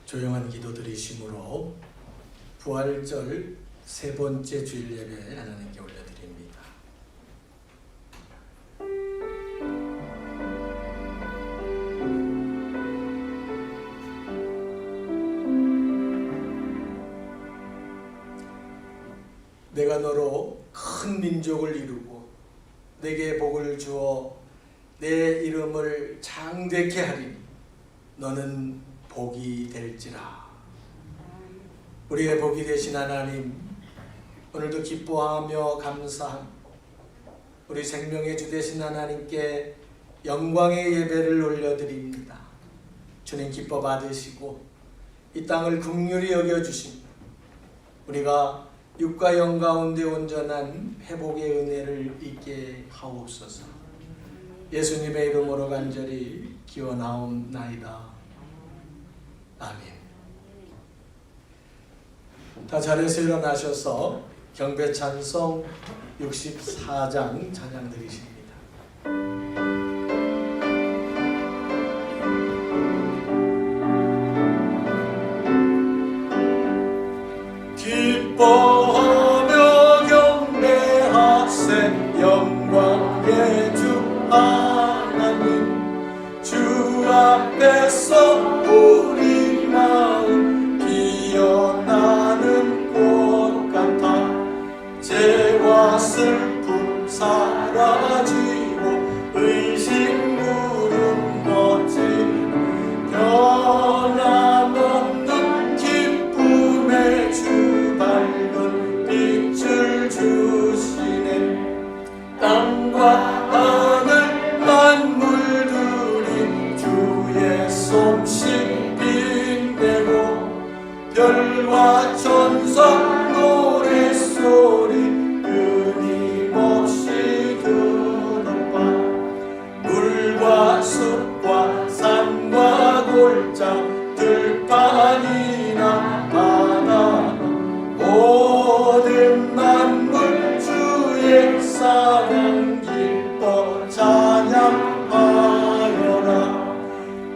조용한 기도 드리심으로 부활절 세 번째 주일 예배 하나님께 올려드립니다. 내가 너로 큰 민족을 이루고 내게 복을 주어 내 이름을 장대케 하리니 너는 복이 될지라. 우리의 복이 되신 하나님, 오늘도 기뻐하며 감사하며 우리 생명의 주 되신 하나님께 영광의 예배를 올려드립니다. 주님 기뻐 받으시고 이 땅을 긍휼히 여겨주시며 우리가 육과 영 가운데 온전한 회복의 은혜를 잊게 하옵소서. 예수님의 이름으로 간절히 기원하옵나이다. 아멘. 다 자리에서 일어나셔서 경배 찬송 64장 찬양 드리십니다. 기뻐하며 경배하세 영광의 주 하나님, 주 앞에서 우리 마음 피어나는 꽃 같아 죄와 슬픔 사라지고 의심 물음 멋진 변함없는 기쁨의 주 밝은 빛을 주시네. 땅과 하늘 만물들이 주의 솜씨 빛내고 별과 천사 노랫소리 끊임없이 들어봐. 물과 숲과 산과 골장 들판이나 바다 모든 만물 주의 사랑 기뻐 찬양하여라.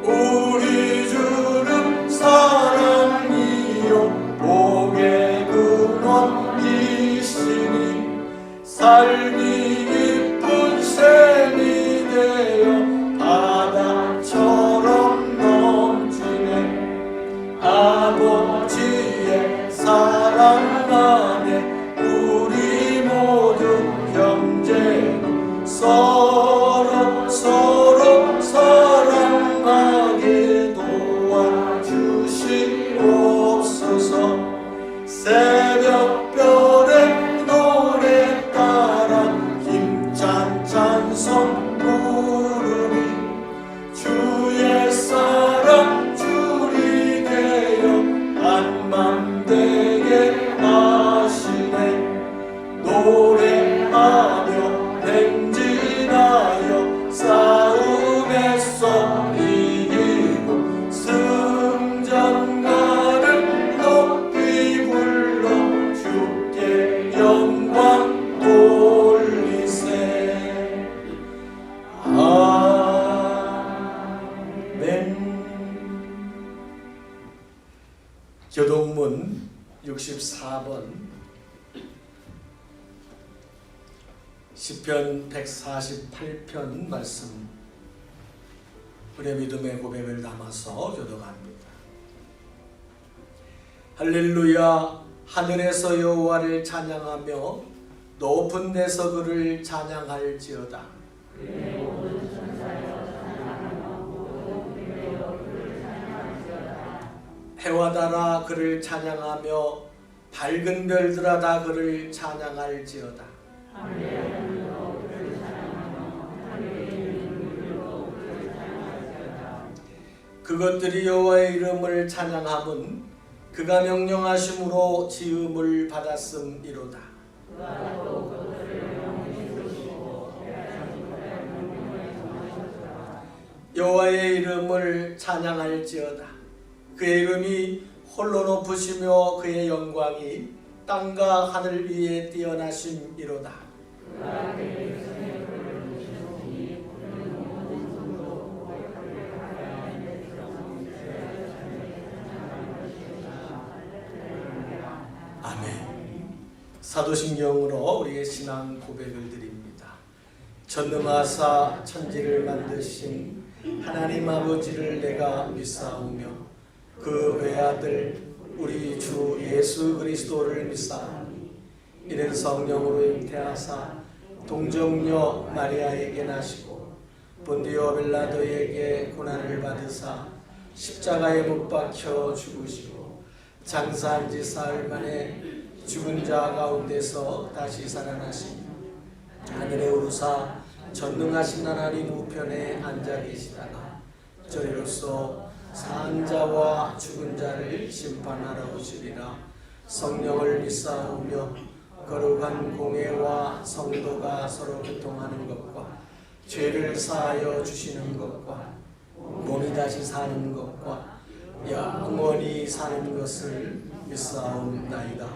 우리 주는 사랑이요 복의 근원이시니 삶이 깊은 샘이 되어 바다처럼 넘치네. 아버지의 사랑 안에 우리 모두 형제니 서로 사랑하게 도와주시옵소서. 새벽별의 노래 따라 힘찬 찬송 부르니 주의 사랑 줄이 되어 한맘 되게 교동문 64번 시편 148편 말씀 우리의 믿음의 고백을 담아서 교독합니다. 할렐루야. 하늘에서 여호와를 찬양하며 높은 데서 그를 찬양할지어다. 해와 달아 그를 찬양하며 밝은 별들아 다 그를 찬양할지어다. 그것들이 여호와의 이름을 찬양함은 그가 명령하심으로 지음을 받았음이로다. 여호와의 이름을 찬양할지어다. 그의 이름이 홀로 높으시며 그의 영광이 땅과 하늘 위에 뛰어나심이로다. 아멘. 사도신경으로 우리의 신앙 고백을 드립니다. 전능하사 천지를 만드신 하나님 아버지를 내가 믿사오며 그 외아들 우리 주 예수 그리스도를 믿사오니 이는 성령으로 잉태하사 동정녀 마리아에게 나시고 본디오 빌라도에게 고난을 받으사 십자가에 못 박혀 죽으시고 장사한 지 사흘 만에 죽은 자 가운데서 다시 살아나시며 하늘에 오르사 전능하신 하나님 우편에 앉아 계시다가 저리로서 산 자와 죽은 자를 심판하러 오시리라. 성령을 믿사오며 거룩한 공회와 성도가 서로 교통하는 것과 죄를 사하여 주시는 것과 몸이 다시 사는 것과 영원히 사는 것을 믿사옵나이다.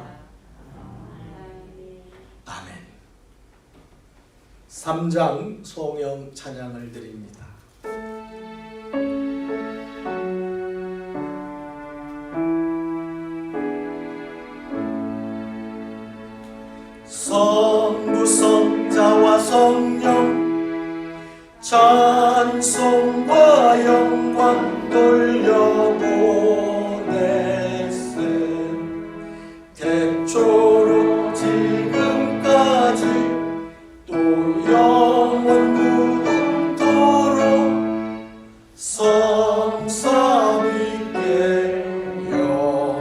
아멘. 3장 송영 찬양을 드립니다. 성부 성자와 성령 찬송과 영광 돌려보냈음 태초로 지금까지 또 영원 무궁토록 성삼위께 영광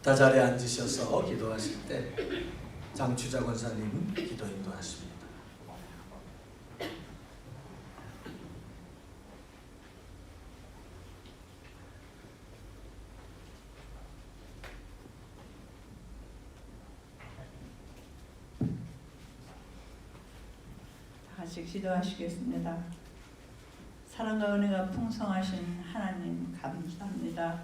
다 자리에 앉으셔서 기도하실 때 장추자 권사님 기도 인도하십니다. 같이 기도하시겠습니다. 사랑과 은혜가 풍성하신 하나님 감사합니다.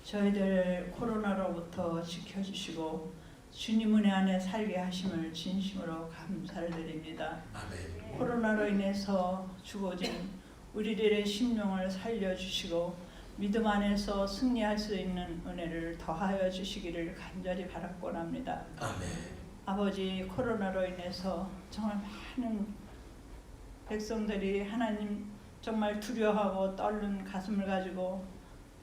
저희들 코로나로부터 지켜주시고 주님 은혜 안에 살게 하심을 진심으로 감사를 드립니다. 아멘. 코로나로 인해서 죽어진 우리들의 심령을 살려주시고 믿음 안에서 승리할 수 있는 은혜를 더하여 주시기를 간절히 바라곤 합니다. 아멘. 아버지, 코로나로 인해서 정말 많은 백성들이 하나님 정말 두려워하고 떨는 가슴을 가지고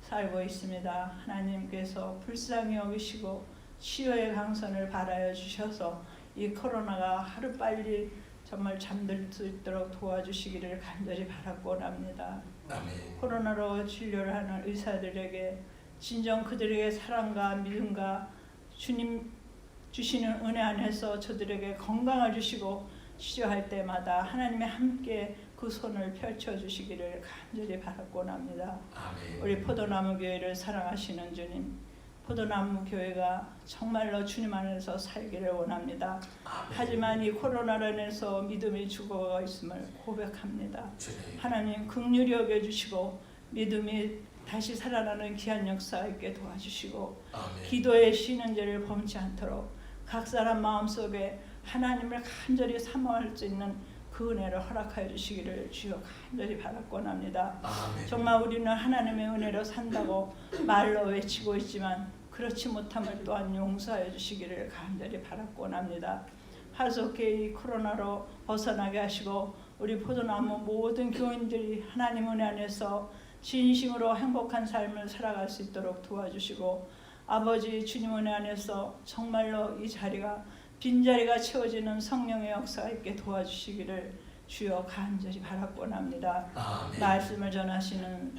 살고 있습니다. 하나님께서 불쌍히 여기시고 치유의 강선을 바라여 주셔서 이 코로나가 하루빨리 정말 잠들 수 있도록 도와주시기를 간절히 바라곤 합니다. 아멘. 코로나로 진료를 하는 의사들에게 진정 그들에게 사랑과 믿음과 주님 주시는 은혜 안에서 저들에게 건강을 주시고 치료할 때마다 하나님의 함께 그 손을 펼쳐주시기를 간절히 바라곤 합니다. 아멘. 우리 포도나무 교회를 사랑하시는 주님, 포도나무 교회가 정말로 주님 안에서 살기를 원합니다. 아멘. 하지만 이 코로나로 인해서 믿음이 죽어가 있음을 고백합니다. 주님. 하나님 긍휼히 여겨주시고 믿음이 다시 살아나는 귀한 역사 있게 도와주시고 아멘. 기도에 쉬는 죄를 범치 않도록 각 사람 마음속에 하나님을 간절히 사모할 수 있는 그 은혜를 허락하여 주시기를 주여 간절히 바라곤합니다. 아멘. 정말 우리는 하나님의 은혜로 산다고 말로 외치고 있지만 그렇지 못함을 또한 용서하여 주시기를 간절히 바라곤합니다. 하속히 이 코로나로 벗어나게 하시고 우리 포도나무 모든 교인들이 하나님 은혜 안에서 진심으로 행복한 삶을 살아갈 수 있도록 도와주시고, 아버지 주님 은혜 안에서 정말로 이 자리가 빈자리가 채워지는 성령의 역사가 있게 도와주시기를 주여 간절히 바라곤합니다. 아멘. 말씀을 전하시는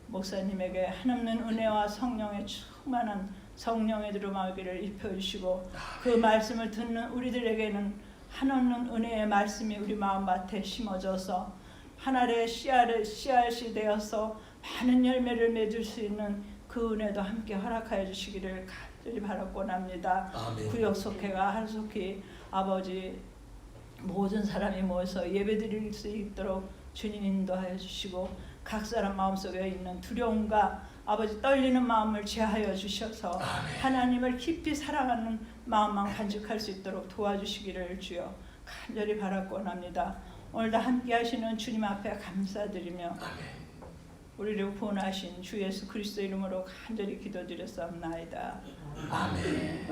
목사님에게 한없는 은혜와 성령의 충만한 성령의 두루마기를 입혀주시고, 그 말씀을 듣는 우리들에게는 한없는 은혜의 말씀이 우리 마음밭에 심어져서 하늘의 씨앗이 되어서 많은 열매를 맺을 수 있는 그 은혜도 함께 허락하여 주시기를 간절히 바라곤합니다. 구역속회가 하루속히 아버지 모든 사람이 모여서 예배드릴 수 있도록 주님 인도하여 주시고, 각 사람 마음속에 있는 두려움과 아버지 떨리는 마음을 제하여 주셔서 하나님을 깊이 사랑하는 마음만 간직할 수 있도록 도와주시기를 주여 간절히 바라곤합니다. 오늘도 함께 하시는 주님 앞에 감사드리며 우리를 구원하신 주 예수 그리스도 이름으로 간절히 기도드렸사옵나이다. 아멘.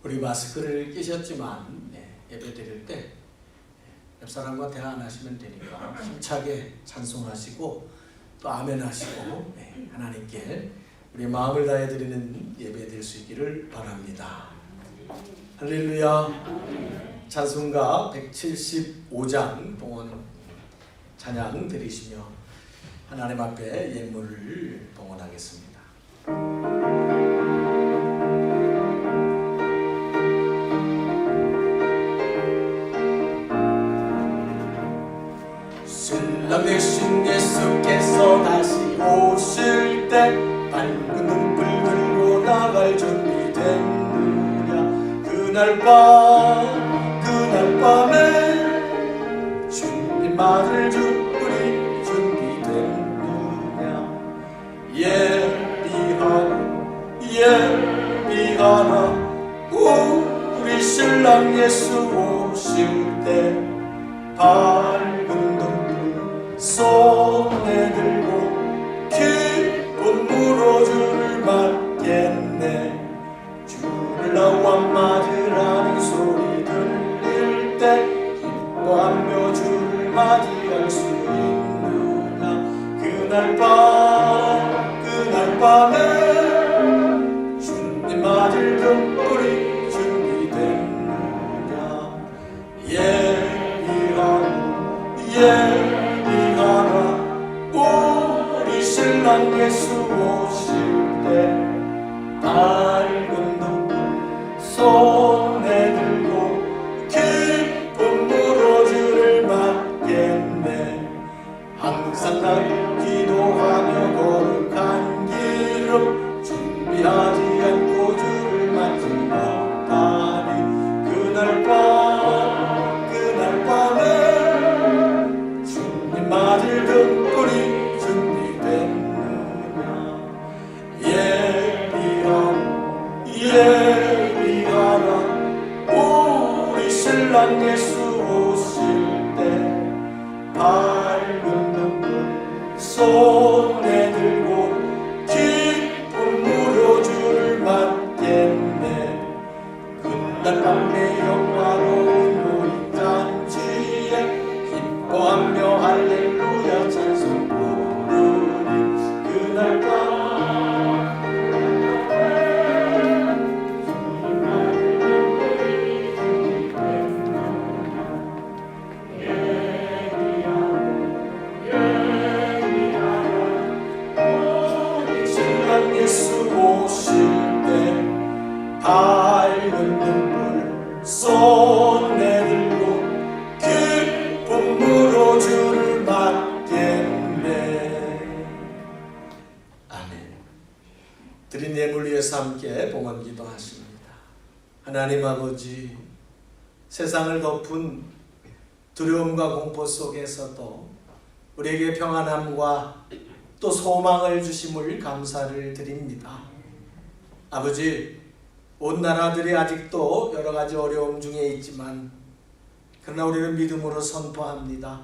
우리 마스크를 끼셨지만 예배 드릴 때 옆 사람과 대화 안 하시면 되니까 힘차게 찬송하시고 또 아멘 하시고 하나님께 우리 마음을 다해 드리는 예배 될 수 있기를 바랍니다. 할렐루야. 찬송가 175장 봉헌 찬양 드리시며 하나님 앞에 예물을 봉헌하겠습니다. 신랑 되신 예수께서 다시 오실 때 밝은 눈불 들고 나갈 준비됐느냐. 그날 밤에 주님 맞을 우리 준비됐느냐. 예비하라 우리 신랑 예수 오실 때 밝은 눈불 손에 들고 기쁜 물어주를 맞겠네. 주를 나와 맞으라는 소리 들릴 때 기뻐하며 주를 맞이할 수 있느냐. 그날 밤에 주님 맞을 등불이 준비됐느냐. 예비하라 우리 신랑 예수 오실 때 밝은 눈불 손에 들고 기쁜 물어주를 맞겠네. 항상 날 기도하며 거룩한 길을 준비하지 않고 주를 맞지 못하니. 그날 밤에 주님 맞을 등불이 준비됐느냐. 예비하라 우리 신랑 예수 오실 때 밝은 등불 손에 들고 기쁜 물어주를 맞겠네. 그날 밤에 영화로운 우리 잔치에 기뻐하며 할렐루야 찬송 부르리. 그날 밤 예수 오실 때 밝은 눈불 손에 들고 기쁜 물 일어나서 함께 봉헌 기도하십니다. 하나님 아버지, 세상을 덮은 두려움과 공포 속에서도 우리에게 평안함과 또 소망을 주심을 감사를 드립니다. 아버지, 온 나라들이 아직도 여러 가지 어려움 중에 있지만 그러나 우리는 믿음으로 선포합니다.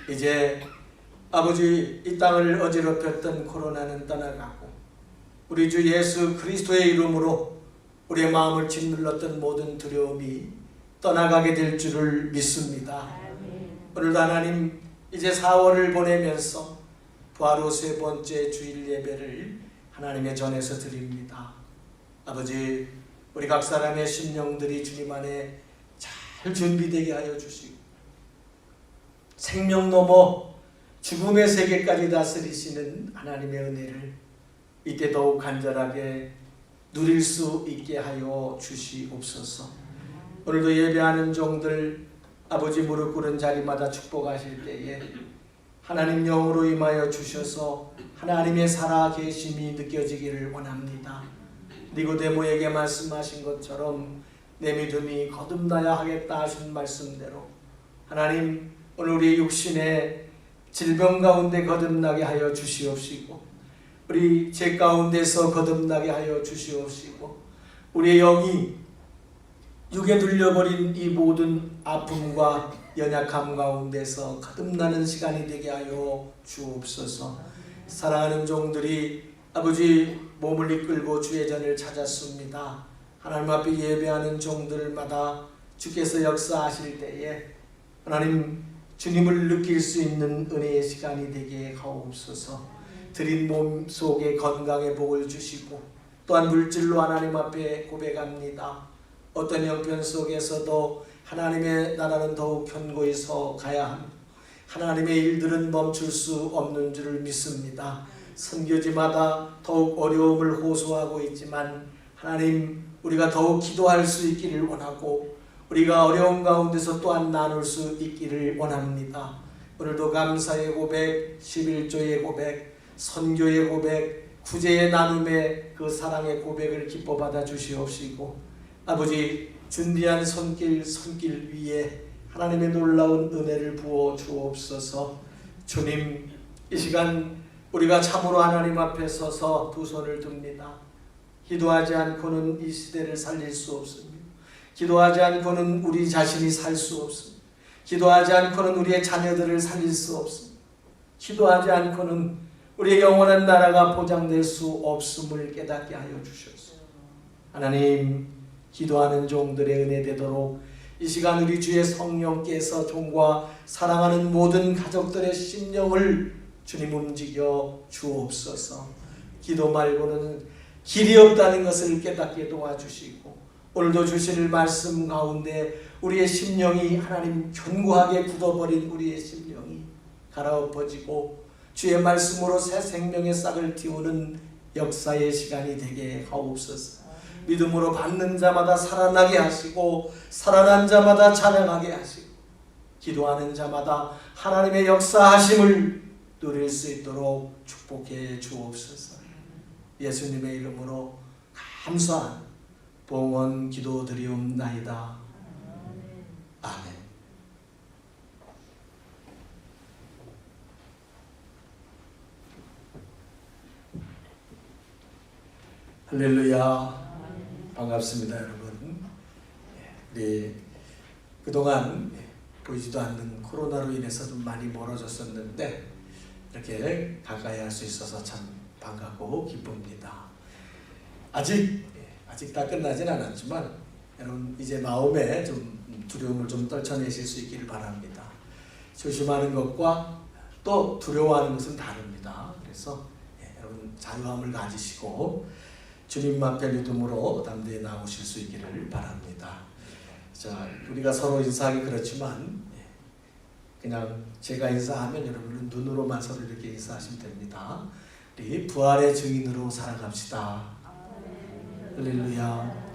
이제 아버지, 이 땅을 어지럽혔던 코로나는 떠나가고 우리 주 예수 그리스도의 이름으로 우리의 마음을 짓눌렀던 모든 두려움이 떠나가게 될 줄을 믿습니다. 오늘도 하나님, 이제 4월을 보내면서 부활 후 3번째 주일 예배를 하나님의 전에서 드립니다. 아버지, 우리 각 사람의 심령들이 주님 안에 잘 준비되게 하여 주시고 생명 넘어 죽음의 세계까지 다스리시는 하나님의 은혜를 이때 더욱 간절하게 누릴 수 있게 하여 주시옵소서. 오늘도 예배하는 종들 아버지 무릎 꿇은 자리마다 축복하실 때에 하나님 영으로 임하여 주셔서 하나님의 살아계심이 느껴지기를 원합니다. 니고데모에게 말씀하신 것처럼 내 믿음이 거듭나야 하겠다 하신 말씀대로 하나님, 오늘 우리 육신의 질병 가운데 거듭나게 하여 주시옵시고 우리 죄 가운데서 거듭나게 하여 주시옵시고 우리의 영이 육에 눌려버린 이 모든 아픔과 연약함 가운데서 거듭나는 시간이 되게 하여 주옵소서. 사랑하는 종들이 아버지 몸을 이끌고 주의 전을 찾았습니다. 하나님 앞에 예배하는 종들마다 주께서 역사하실 때에 하나님, 주님을 느낄 수 있는 은혜의 시간이 되게 하옵소서. 드린 몸 속에 건강의 복을 주시고 또한 물질로 하나님 앞에 고백합니다. 어떤 형편 속에서도 하나님의 나라는 더욱 견고히 서 가야 합니다. 하나님의 일들은 멈출 수 없는 줄을 믿습니다. 선교지마다 더욱 어려움을 호소하고 있지만 하나님, 우리가 더욱 기도할 수 있기를 원하고 우리가 어려움 가운데서 또한 나눌 수 있기를 원합니다. 오늘도 감사의 고백, 11조의 고백, 선교의 고백, 구제의 나눔의 그 사랑의 고백을 기뻐 받아 주시옵시고 아버지, 준비한 손길 위에 하나님의 놀라운 은혜를 부어 주옵소서. 주님, 이 시간 우리가 참으로 하나님 앞에 서서 두 손을 듭니다. 기도하지 않고는 이 시대를 살릴 수 없습니다. 기도하지 않고는 우리 자신이 살 수 없습니다. 기도하지 않고는 우리의 자녀들을 살릴 수 없습니다. 기도하지 않고는 우리의 영원한 나라가 보장될 수 없음을 깨닫게 하여 주셔서 하나님, 기도하는 종들의 은혜 되도록 이 시간 우리 주의 성령께서 종과 사랑하는 모든 가족들의 심령을 주님 움직여 주옵소서. 기도 말고는 길이 없다는 것을 깨닫게 도와주시고 오늘도 주실 말씀 가운데 우리의 심령이 하나님 견고하게 굳어버린 우리의 심령이 갈아엎어지고 주의 말씀으로 새 생명의 싹을 틔우는 역사의 시간이 되게 하옵소서. 믿음으로 받는 자마다 살아나게 하시고 살아난 자마다 찬양하게 하시고 기도하는 자마다 하나님의 역사하심을 누릴 수 있도록 축복해 주옵소서. 예수님의 이름으로 감사한 봉헌 기도드리옵나이다. 아멘. 할렐루야. 반갑습니다, 여러분. 우리 그동안 보이지도 않는 코로나로 인해서 좀 많이 멀어졌었는데 이렇게 가까이 할 수 있어서 참 반갑고 기쁩니다. 아직 다 끝나진 않았지만 여러분, 이제 마음에 좀 두려움을 좀 떨쳐내실 수 있기를 바랍니다. 조심하는 것과 또 두려워하는 것은 다릅니다. 그래서 여러분, 자유함을 가지시고 주님 앞에 믿음으로 담대히 나오실 수 있기를 바랍니다. 자, 우리가 서로 인사하기 그렇지만 그냥 제가 인사하면 여러분은 눈으로만 서로 이렇게 인사하시면 됩니다. 우리 부활의 증인으로 살아갑시다. 할렐루야.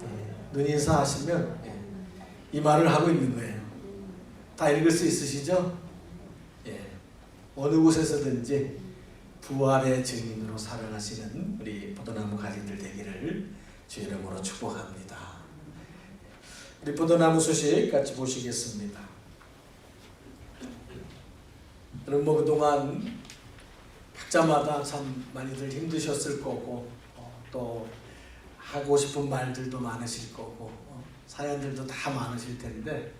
눈 인사하시면 이 말을 하고 있는 거예요. 다 읽을 수 있으시죠? 어느 곳에서든지 부활의 증인으로 살아가시는 우리 포도나무 가지들 되기를 주 이름으로 축복합니다. 우리 포도나무 소식 같이 보시겠습니다. 여러분 뭐 그동안 각자마다 참 많이들 힘드셨을 거고 또 하고 싶은 말들도 많으실 거고 사연들도 다 많으실 텐데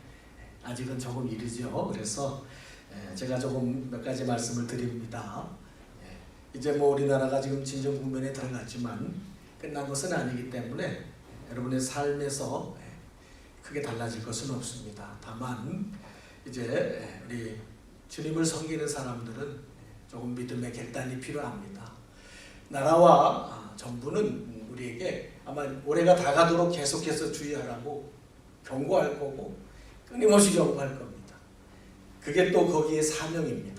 아직은 조금 이르죠. 그래서 제가 조금 몇 가지 말씀을 드립니다. 이제 뭐 우리나라가 지금 진정 국면에 들어갔지만 끝난 것은 아니기 때문에 여러분의 삶에서 크게 달라질 것은 없습니다. 다만 이제 우리 주님을 섬기는 사람들은 조금 믿음의 결단이 필요합니다. 나라와 정부는 우리에게 아마 올해가 다 가도록 계속해서 주의하라고 경고할 거고 끊임없이 경고할 겁니다. 그게 또 거기에 사명입니다.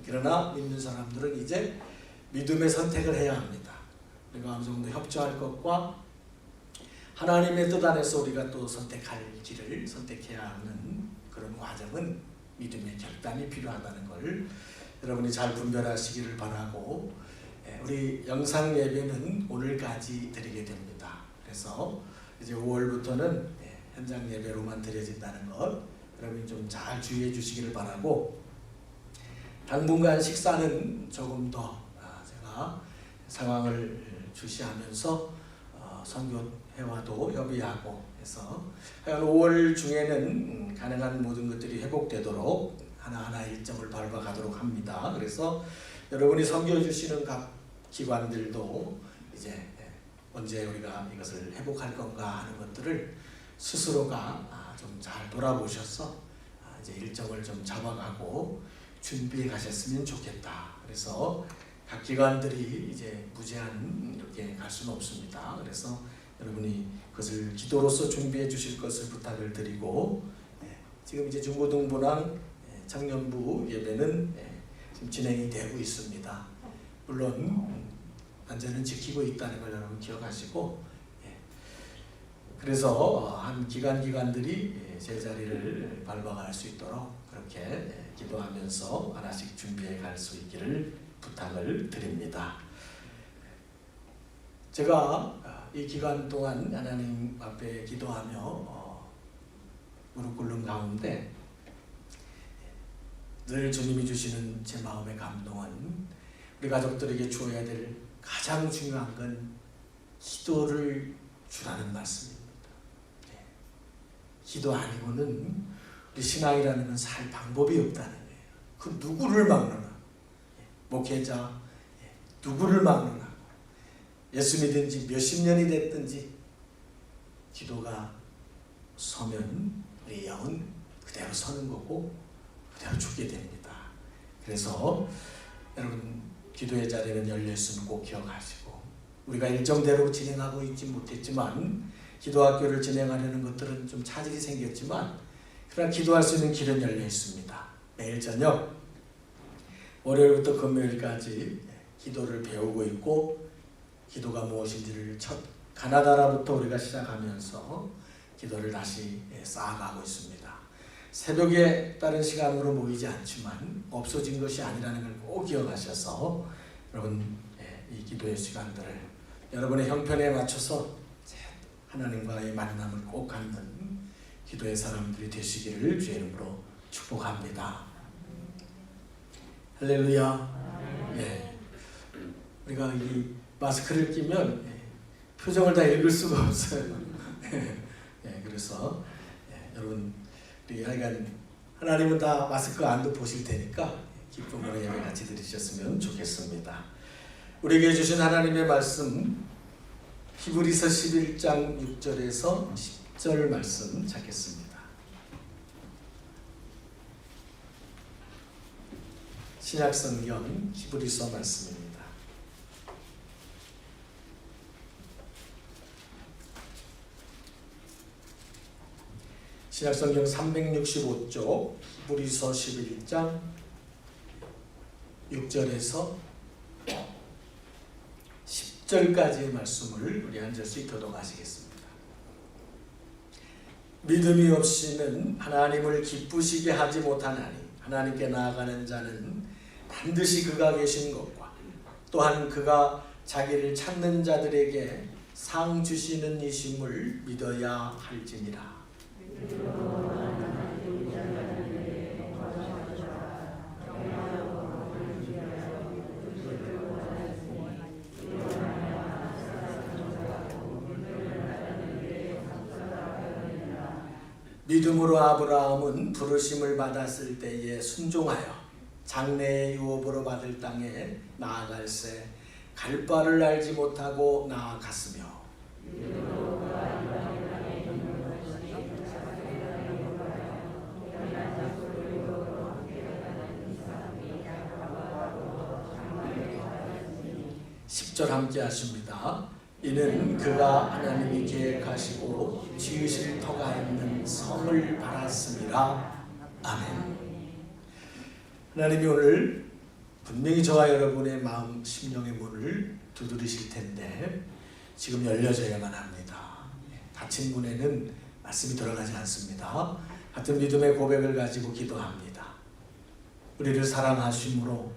그러나 믿는 사람들은 이제 믿음의 선택을 해야 합니다. 우리가 어느 정도 협조할 것과 하나님의 뜻 안에서 우리가 또 선택할 길을 선택해야 하는 그런 과정은 믿음의 결단이 필요하다는 걸 여러분이 잘 분별하시기를 바라고, 우리 영상 예배는 오늘까지 드리게 됩니다. 그래서 이제 5월부터는 현장 예배로만 드려진다는 것 여러분이 좀 잘 주의해 주시기를 바라고, 당분간 식사는 조금 더 제가 상황을 주시하면서 선교회와도 협의하고 해서 5월 중에는 가능한 모든 것들이 회복되도록 하나하나 일정을 밟아가도록 합니다. 그래서 여러분이 섬겨주시는 각 기관들도 이제 언제 우리가 이것을 회복할 건가 하는 것들을 스스로가 좀 잘 돌아보셔서 이제 일정을 좀 잡아가고 준비해 가셨으면 좋겠다. 그래서 각 기관들이 이제 무제한 이렇게 갈 수는 없습니다. 그래서 여러분이 그것을 기도로서 준비해 주실 것을 부탁을 드리고, 지금 이제 중고등부랑 청년부 예배는 지금 진행이 되고 있습니다. 물론 안전은 지키고 있다는 걸 여러분 기억하시고, 그래서 한 기관들이 제자리를 밟아갈 수 있도록 그렇게 기도하면서 하나씩 준비해 갈 수 있기를 부탁을 드립니다. 제가 이 기간 동안 하나님 앞에 기도하며 무릎 꿇는 가운데 늘 주님이 주시는 제 마음의 감동은 우리 가족들에게 주어야 될 가장 중요한 건 기도를 주라는 말씀입니다. 기도 아니고는 우리 신앙이라는 건 살 방법이 없다는 거예요. 그 누구를 막느나, 목회자 누구를 막느나, 예수 믿은지 몇십 년이 됐든지 기도가 서면 우리 영은 그대로 서는 거고 그대로 죽게 됩니다. 그래서 여러분 기도의 자리는 열려있음을 꼭 기억하시고, 우리가 일정대로 진행하고 있지 못했지만 기도학교를 진행하려는 것들은 좀 차질이 생겼지만 그러나 기도할 수 있는 길은 열려 있습니다. 매일 저녁 월요일부터 금요일까지 기도를 배우고 있고, 기도가 무엇인지를 첫 가나다라부터 우리가 시작하면서 기도를 다시 쌓아가고 있습니다. 새벽에 다른 시간으로 모이지 않지만 없어진 것이 아니라는 걸 꼭 기억하셔서 여러분 이 기도의 시간들을 여러분의 형편에 맞춰서 하나님과의 만남을 꼭 갖는 기도의 사람들이 되시기를 주의 이름으로 축복합니다. 할렐루야. 우리가 이 마스크를 끼면 표정을 다 읽을 수가 없어요. 그래서 여러분 우리 하여간 하나님은 다 마스크 안도 보실 테니까 기쁨으로 예배 같이 드리셨으면 좋겠습니다. 우리에게 주신 하나님의 말씀 히브리서 11장 6절에서 10절 말씀 찾겠습니다. 신약성경 히브리서 말씀입니다. 신약성경 365쪽 히브리서 11장 6절에서 10절까지의 말씀을 우리 한 절씩 교독하시겠습니다. 믿음이 없이는 하나님을 기쁘시게 하지 못하나니 하나님께 나아가는 자는 반드시 그가 계신 것과 또한 그가 자기를 찾는 자들에게 상 주시는 이심을 믿어야 할지니라. 믿음으로 아브라함은 부르심을 받았을 때에 순종하여 장래의 유업으로 받을 땅에 나아갈새 갈 바를 알지 못하고 나아갔으며 (10절) 함께 하십니다. 이는 그가 하나님이 계획하시고 지으실 터가 있는 성을 바랐습니다. 아멘. 하나님이 오늘 분명히 저와 여러분의 마음 심령의 문을 두드리실 텐데 지금 열려져야만 합니다. 닫힌 문에는 말씀이 들어가지 않습니다. 같은 믿음의 고백을 가지고 기도합니다. 우리를 사랑하심으로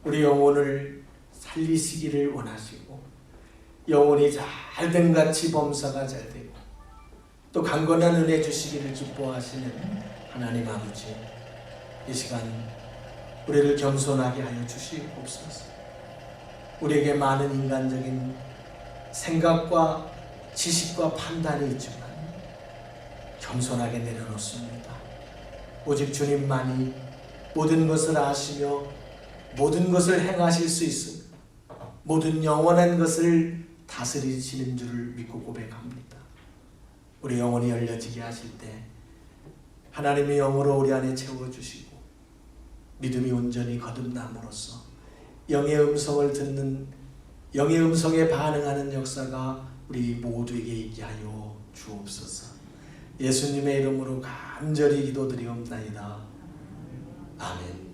우리 영혼을 살리시기를 원하시고 영혼이 잘된 같이 범사가 잘 되고 또 강건한 은혜 주시기를 기뻐하시는 하나님 아버지, 이 시간 우리를 겸손하게 하여 주시옵소서. 우리에게 많은 인간적인 생각과 지식과 판단이 있지만 겸손하게 내려놓습니다. 오직 주님만이 모든 것을 아시며 모든 것을 행하실 수 있으며 모든 영원한 것을 다스리시는 줄을 믿고 고백합니다. 우리 영혼이 열려지게 하실 때 하나님의 영으로 우리 안에 채워주시고 믿음이 온전히 거듭남으로써 영의 음성을 듣는 영의 음성에 반응하는 역사가 우리 모두에게 있게 하여 주옵소서. 예수님의 이름으로 간절히 기도드리옵나이다. 아멘.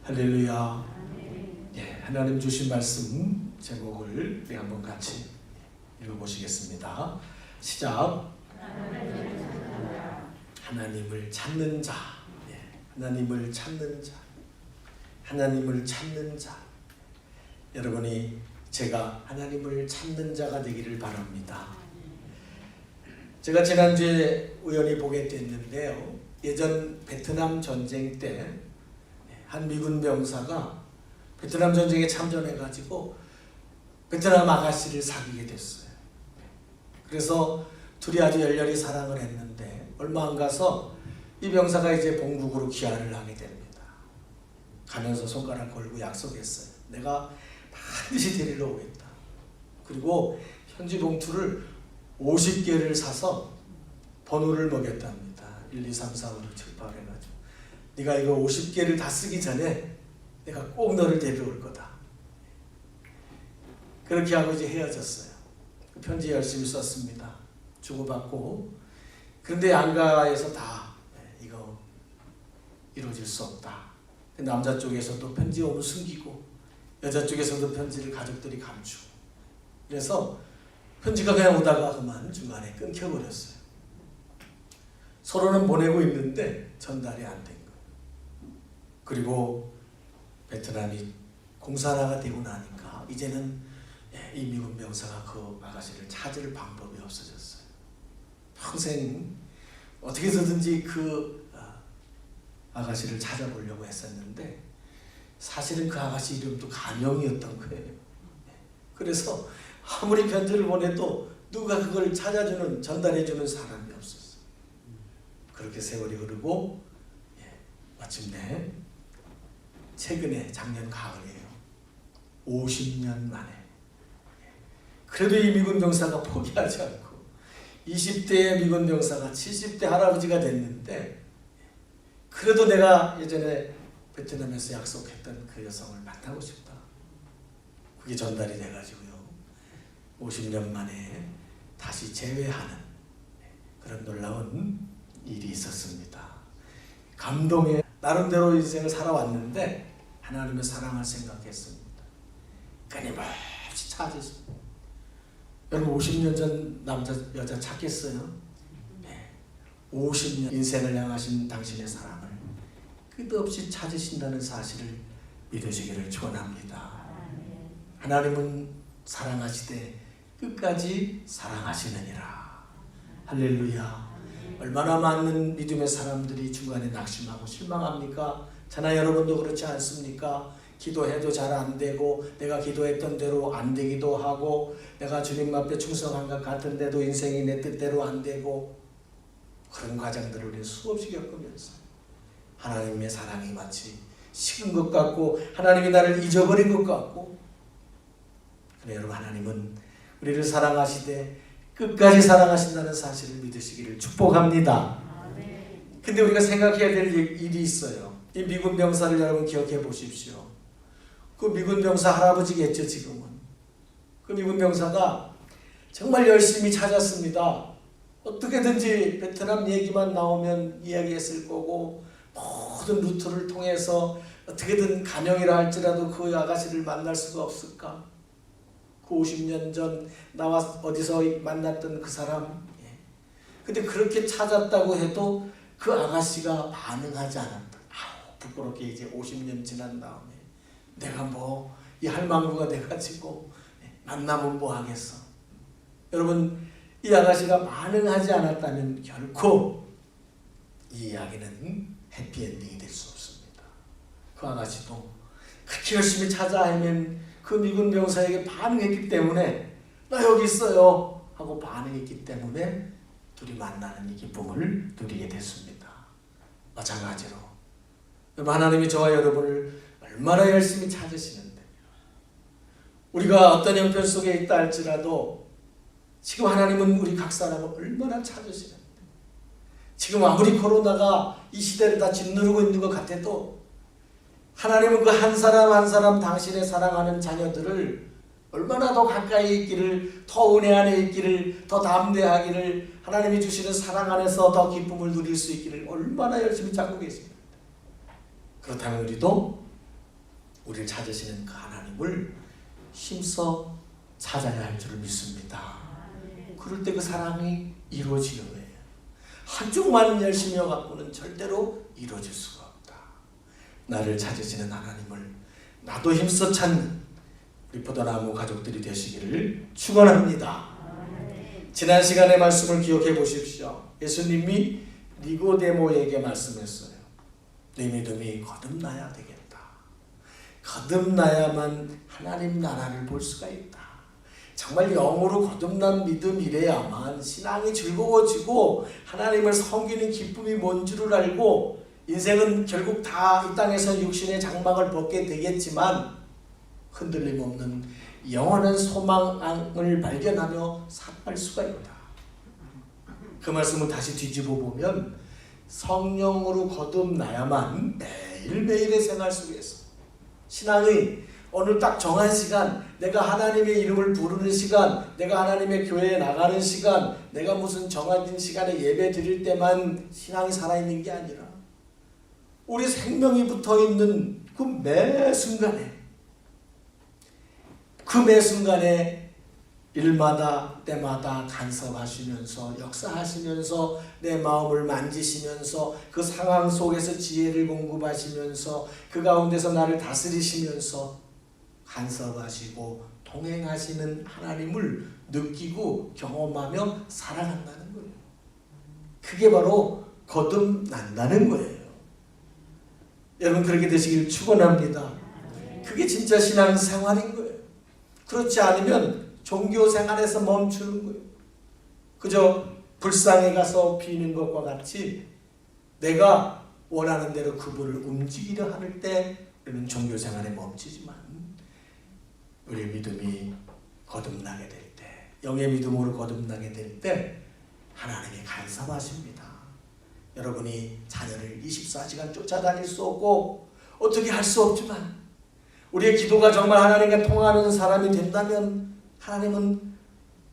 할렐루야. 하나님 주신 말씀 제목을 우리 한번 같이 읽어보시겠습니다. 시작. 하나님을 찾는 자. 하나님을 찾는 자. 하나님을 찾는 자. 여러분이 제가 하나님을 찾는 자가 되기를 바랍니다. 제가 지난주에 우연히 보게 됐는데요. 예전 베트남 전쟁 때 한 미군 병사가 베트남 전쟁에 참전해가지고 베트남 아가씨를 사귀게 됐어요. 그래서 둘이 아주 열렬히 사랑을 했는데 얼마 안 가서 이 병사가 이제 본국으로 귀환을 하게 됩니다. 가면서 손가락 걸고 약속했어요. 내가 반드시 데리러 오겠다. 그리고 편지 봉투를 50개를 사서 번호를 먹였답니다. 1, 2, 3, 4, 5, 6, 7, 8 해가지고 네가 이거 50개를 다 쓰기 전에 내가 꼭 너를 데리러 올 거다. 그렇게 하고 이제 헤어졌어요. 그 편지 열심히 썼습니다. 주고받고. 그런데 양가에서 다 이거 이루어질 수 없다. 남자 쪽에서도 편지 오면 숨기고 여자 쪽에서도 편지를 가족들이 감추고 그래서 편지가 그냥 오다가 그만 중간에 끊겨버렸어요. 서로는 보내고 있는데 전달이 안 된 거예요. 그리고 베트남이 공산화가 되고 나니까 이제는 이 미군 병사가 그 아가씨를 찾을 방법이 없어졌어요. 평생 어떻게 해서든지 그 아가씨를 찾아보려고 했었는데 사실은 그 아가씨 이름도 간영이었던 거예요. 그래서 아무리 편지를 보내도 누가 그걸 찾아주는 전달해주는 사람이 없었어요. 그렇게 세월이 흐르고 마침내 최근에 작년 가을이에요. 50년 만에 그래도 이 미군 병사가 포기하지 않고 20대의 미군 병사가 70대 할아버지가 됐는데 그래도 내가 예전에 베트남에서 약속했던 그 여성을 만나고 싶다. 그게 전달이 돼가지고요. 50년 만에 다시 재회하는 그런 놀라운 일이 있었습니다. 감동의 나름대로 인생을 살아왔는데 하나님의 사랑을 생각했습니다. 끊임없이 찾으십니다. 여러분 50년 전 남자 여자 찾겠어요? 네. 50년 인생을 향하신 당신의 사랑을 끝없이 찾으신다는 사실을 믿으시기를 축원합니다. 하나님은 사랑하시되 끝까지 사랑하시느니라. 할렐루야. 얼마나 많은 믿음의 사람들이 중간에 낙심하고 실망합니까? 저나 여러분도 그렇지 않습니까? 기도해도 잘 안 되고 내가 기도했던 대로 안 되기도 하고 내가 주님 앞에 충성한 것 같은데도 인생이 내 뜻대로 안 되고 그런 과정들을 우리 수없이 겪으면서 하나님의 사랑이 마치 식은 것 같고 하나님이 나를 잊어버린 것 같고 그래 여러분 하나님은 우리를 사랑하시되 끝까지 사랑하신다는 사실을 믿으시기를 축복합니다. 근데 우리가 생각해야 될 일이 있어요. 이 미군 병사를 여러분 기억해 보십시오. 그 미군 병사 할아버지겠죠 지금은. 그 미군 병사가 정말 열심히 찾았습니다. 어떻게든지 베트남 얘기만 나오면 이야기했을 거고 모든 루트를 통해서 어떻게든 간영이라 할지라도 그 아가씨를 만날 수가 없을까? 그 50년 전 나와 어디서 만났던 그 사람. 근데 그렇게 찾았다고 해도 그 아가씨가 반응하지 않았다. 부끄럽게 이제 50년 지난 다음에 내가 뭐 이 할망구가 돼가지고 만나면 뭐 하겠어. 여러분 이 아가씨가 반응하지 않았다면 결코 이 이야기는 해피엔딩이 될 수 없습니다. 그 아가씨도 그렇게 열심히 찾아 헤맨 그 미군 병사에게 반응했기 때문에 나 여기 있어요 하고 반응했기 때문에 둘이 만나는 이 기쁨을 누리게 됐습니다. 마찬가지로 하나님이 저와 여러분을 얼마나 열심히 찾으시는데 우리가 어떤 형편 속에 있다 할지라도 지금 하나님은 우리 각 사람을 얼마나 찾으시는데 지금 아무리 코로나가 이 시대를 다 짓누르고 있는 것 같아도 하나님은 그 한 사람 한 사람 당신의 사랑하는 자녀들을 얼마나 더 가까이 있기를 더 은혜 안에 있기를 더 담대하기를 하나님이 주시는 사랑 안에서 더 기쁨을 누릴 수 있기를 얼마나 열심히 찾고 계십니다. 그렇다면 우리도 우리를 찾으시는 그 하나님을 힘써 찾아야 할 줄을 믿습니다. 그럴 때 그 사랑이 이루어지는 거예요. 한쪽만 열심히 해갖고는 절대로 이루어질 수가 없다. 나를 찾으시는 하나님을 나도 힘써 찾는 우리 포도나무 가족들이 되시기를 축원합니다. 지난 시간의 말씀을 기억해 보십시오. 예수님이 니고데모에게 말씀했어요. 내 믿음이 거듭나야 되겠다. 거듭나야만 하나님 나라를 볼 수가 있다. 정말 영으로 거듭난 믿음이래야만 신앙이 즐거워지고 하나님을 섬기는 기쁨이 뭔 줄을 알고 인생은 결국 다 이 땅에서 육신의 장막을 벗게 되겠지만 흔들림 없는 영원한 소망을 발견하며 살아갈 수가 있다. 그 말씀을 다시 뒤집어 보면 성령으로 거듭나야만 매일매일의 생활 속에서 신앙의 어느 딱 정한 시간, 내가 하나님의 이름을 부르는 시간, 내가 하나님의 교회에 나가는 시간, 내가 무슨 정해진 시간에 예배 드릴 때만 신앙이 살아있는 게 아니라 우리 생명이 붙어있는 그 매 순간에 일마다 때마다 간섭하시면서 역사하시면서 내 마음을 만지시면서 그 상황 속에서 지혜를 공급하시면서 그 가운데서 나를 다스리시면서 간섭하시고 동행하시는 하나님을 느끼고 경험하며 살아간다는 거예요. 그게 바로 거듭난다는 거예요. 여러분 그렇게 되시길 축원합니다. 그게 진짜 신앙생활인 거예요. 그렇지 않으면 종교 생활에서 멈추는 거예요. 그저 불상에 가서 비는 것과 같이 내가 원하는 대로 그분을 움직이려 할 때 우리는 종교 생활에 멈추지만 우리 믿음이 거듭나게 될 때, 영의 믿음으로 거듭나게 될 때 하나님이 간섭하십니다. 여러분이 자녀를 24시간 쫓아다닐 수 없고 어떻게 할 수 없지만 우리의 기도가 정말 하나님과 통하는 사람이 된다면 하나님은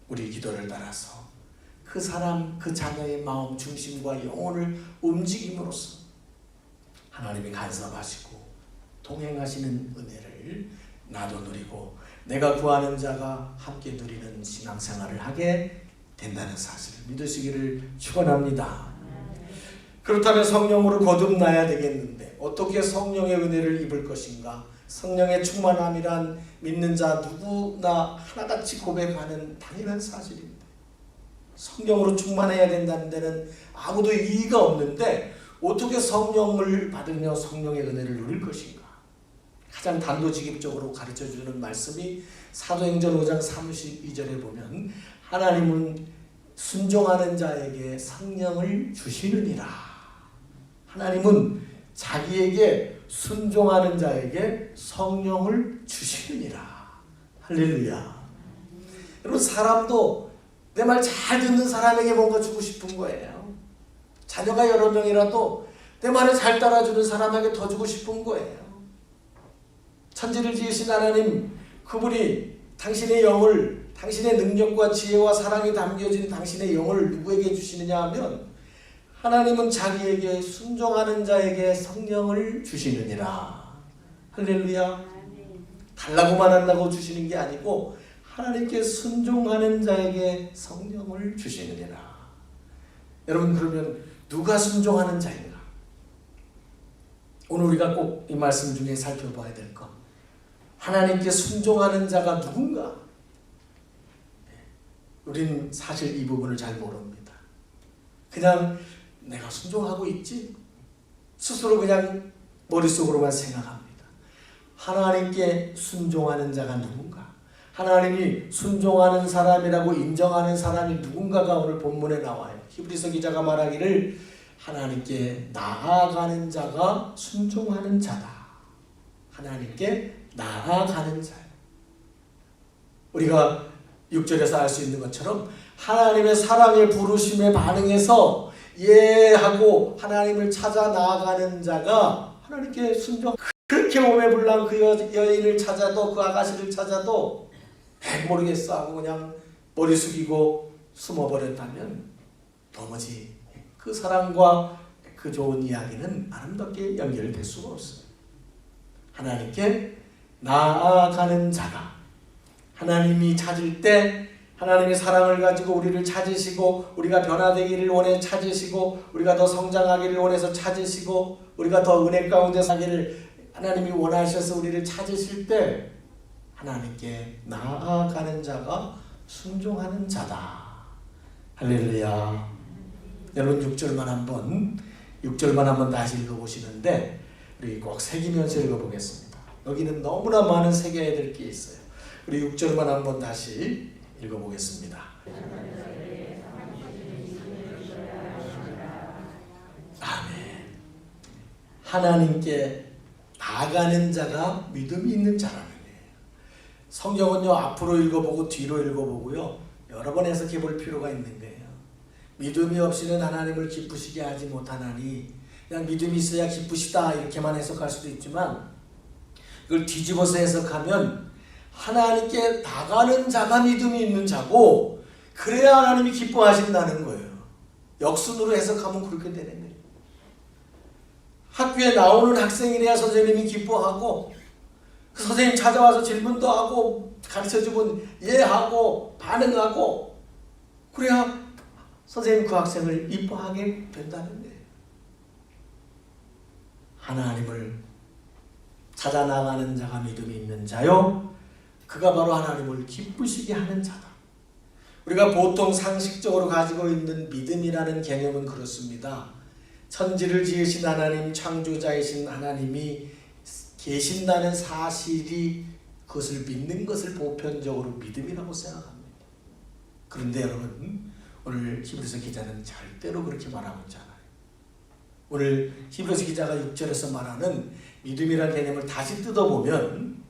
우리 기도를 따라서 그 사람, 그 자녀의 마음 중심과 영혼을 움직임으로써 하나님이 간섭하시고 동행하시는 은혜를 나도 누리고 내가 구하는 자가 함께 누리는 신앙생활을 하게 된다는 사실을 믿으시기를 축원합니다. 그렇다면 성령으로 거듭나야 되겠는데 어떻게 성령의 은혜를 입을 것인가? 성령의 충만함이란 믿는 자 누구나 하나같이 고백하는 당연한 사실입니다. 성령으로 충만해야 된다는 데는 아무도 이의가 없는데 어떻게 성령을 받으며 성령의 은혜를 누릴 것인가? 가장 단도직입적으로 가르쳐주는 말씀이 사도행전 5장 32절에 보면 하나님은 순종하는 자에게 성령을 주시느니라. 하나님은 자기에게 순종하는 자에게 성령을 주시느니라. 할렐루야. 여러분, 사람도 내 말 잘 듣는 사람에게 뭔가 주고 싶은 거예요. 자녀가 여러 명이라도 내 말을 잘 따라주는 사람에게 더 주고 싶은 거예요. 천지를 지으신 하나님, 그분이 당신의 영을, 당신의 능력과 지혜와 사랑이 담겨진 당신의 영을 누구에게 주시느냐 하면 하나님은 자기에게 순종하는 자에게 성령을 주시느니라. 할렐루야. 달라고만 한다고 주시는 게 아니고 하나님께 순종하는 자에게 성령을 주시느니라. 여러분, 그러면 누가 순종하는 자인가? 오늘 우리가 꼭 이 말씀 중에 살펴봐야 될 것, 하나님께 순종하는 자가 누군가? 우리는 사실 이 부분을 잘 모릅니다. 그냥 내가 순종하고 있지? 스스로 그냥 머릿속으로만 생각합니다. 하나님께 순종하는 자가 누군가? 하나님이 순종하는 사람이라고 인정하는 사람이 누군가가 오늘 본문에 나와요. 히브리서 기자가 말하기를 하나님께 나아가는 자가 순종하는 자다. 하나님께 나아가는 자예요. 우리가 6절에서 알 수 있는 것처럼 하나님의 사랑의 부르심에 반응해서 예하고 하나님을 찾아 나아가는 자가 하나님께 순종. 그렇게 오매불랑 그 여인을 찾아도, 그 아가씨를 찾아도 모르겠어 하고 그냥 머리 숙이고 숨어버렸다면 도무지 그 사랑과 그 좋은 이야기는 아름답게 연결될 수가 없어요. 하나님께 나아가는 자가, 하나님이 찾을 때 하나님의 사랑을 가지고 우리를 찾으시고 우리가 변화되기를 원해 찾으시고 우리가 더 성장하기를 원해서 찾으시고 우리가 더 은혜 가운데 사기를 하나님이 원하셔서 우리를 찾으실 때 하나님께 나아가는 자가 순종하는 자다. 할렐루야. 여러분 6절만 한번 다시 읽어보시는데 우리 꼭 새기면서 읽어보겠습니다. 여기는 너무나 많은 새겨야 될 게 있어요. 우리 6절만 한번 다시 읽어보겠습니다. 아멘. 하나님께 나아가는 자가 믿음이 있는 자라는 거예요. 성경은요, 앞으로 읽어보고 뒤로 읽어보고요, 여러 번 해석해 볼 필요가 있는 거예요. 믿음이 없이는 하나님을 기쁘시게 하지 못하나니, 그냥 믿음이 있어야 기쁘시다 이렇게만 해석할 수도 있지만 이걸 뒤집어서 해석하면 하나님께 나가는 자가 믿음이 있는 자고 그래야 하나님이 기뻐하신다는 거예요. 역순으로 해석하면 그렇게 되는 거예요. 학교에 나오는 학생이래야 선생님이 기뻐하고 그 선생님 찾아와서 질문도 하고 가르쳐주면 이해하고 반응하고 그래야 선생님 그 학생을 이뻐하게 된다는 거예요. 하나님을 찾아 나가는 자가 믿음이 있는 자요, 그가 바로 하나님을 기쁘시게 하는 자다. 우리가 보통 상식적으로 가지고 있는 믿음이라는 개념은 그렇습니다. 천지를 지으신 하나님, 창조자이신 하나님이 계신다는 사실이 그것을 믿는 것을 보편적으로 믿음이라고 생각합니다. 그런데 여러분, 오늘 히브리서 기자는 절대로 그렇게 말하고 있잖아요. 오늘 히브리서 기자가 6절에서 말하는 믿음이라는 개념을 다시 뜯어보면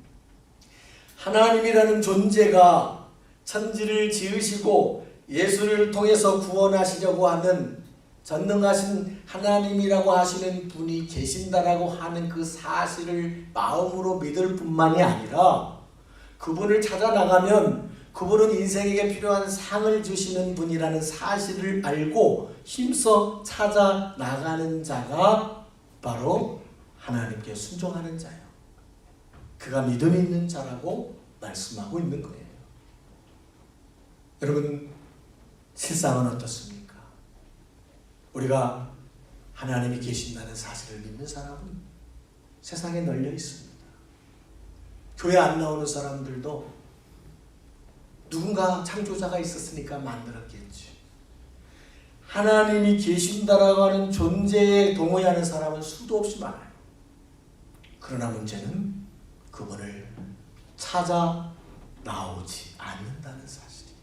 하나님이라는 존재가 천지를 지으시고 예수를 통해서 구원하시려고 하는 전능하신 하나님이라고 하시는 분이 계신다라고 하는 그 사실을 마음으로 믿을 뿐만이 아니라 그분을 찾아 나가면 그분은 인생에게 필요한 상을 주시는 분이라는 사실을 알고 힘써 찾아 나가는 자가 바로 하나님께 순종하는 자예요. 그가 믿음이 있는 자라고 말씀하고 있는 거예요. 여러분, 실상은 어떻습니까? 우리가 하나님이 계신다는 사실을 믿는 사람은 세상에 널려 있습니다. 교회 안 나오는 사람들도 누군가 창조자가 있었으니까 만들었겠지. 하나님이 계신다라고 하는 존재에 동의하는 사람은 수도 없이 많아요. 그러나 문제는 그분을 찾아 나오지 않는다는 사실이에요.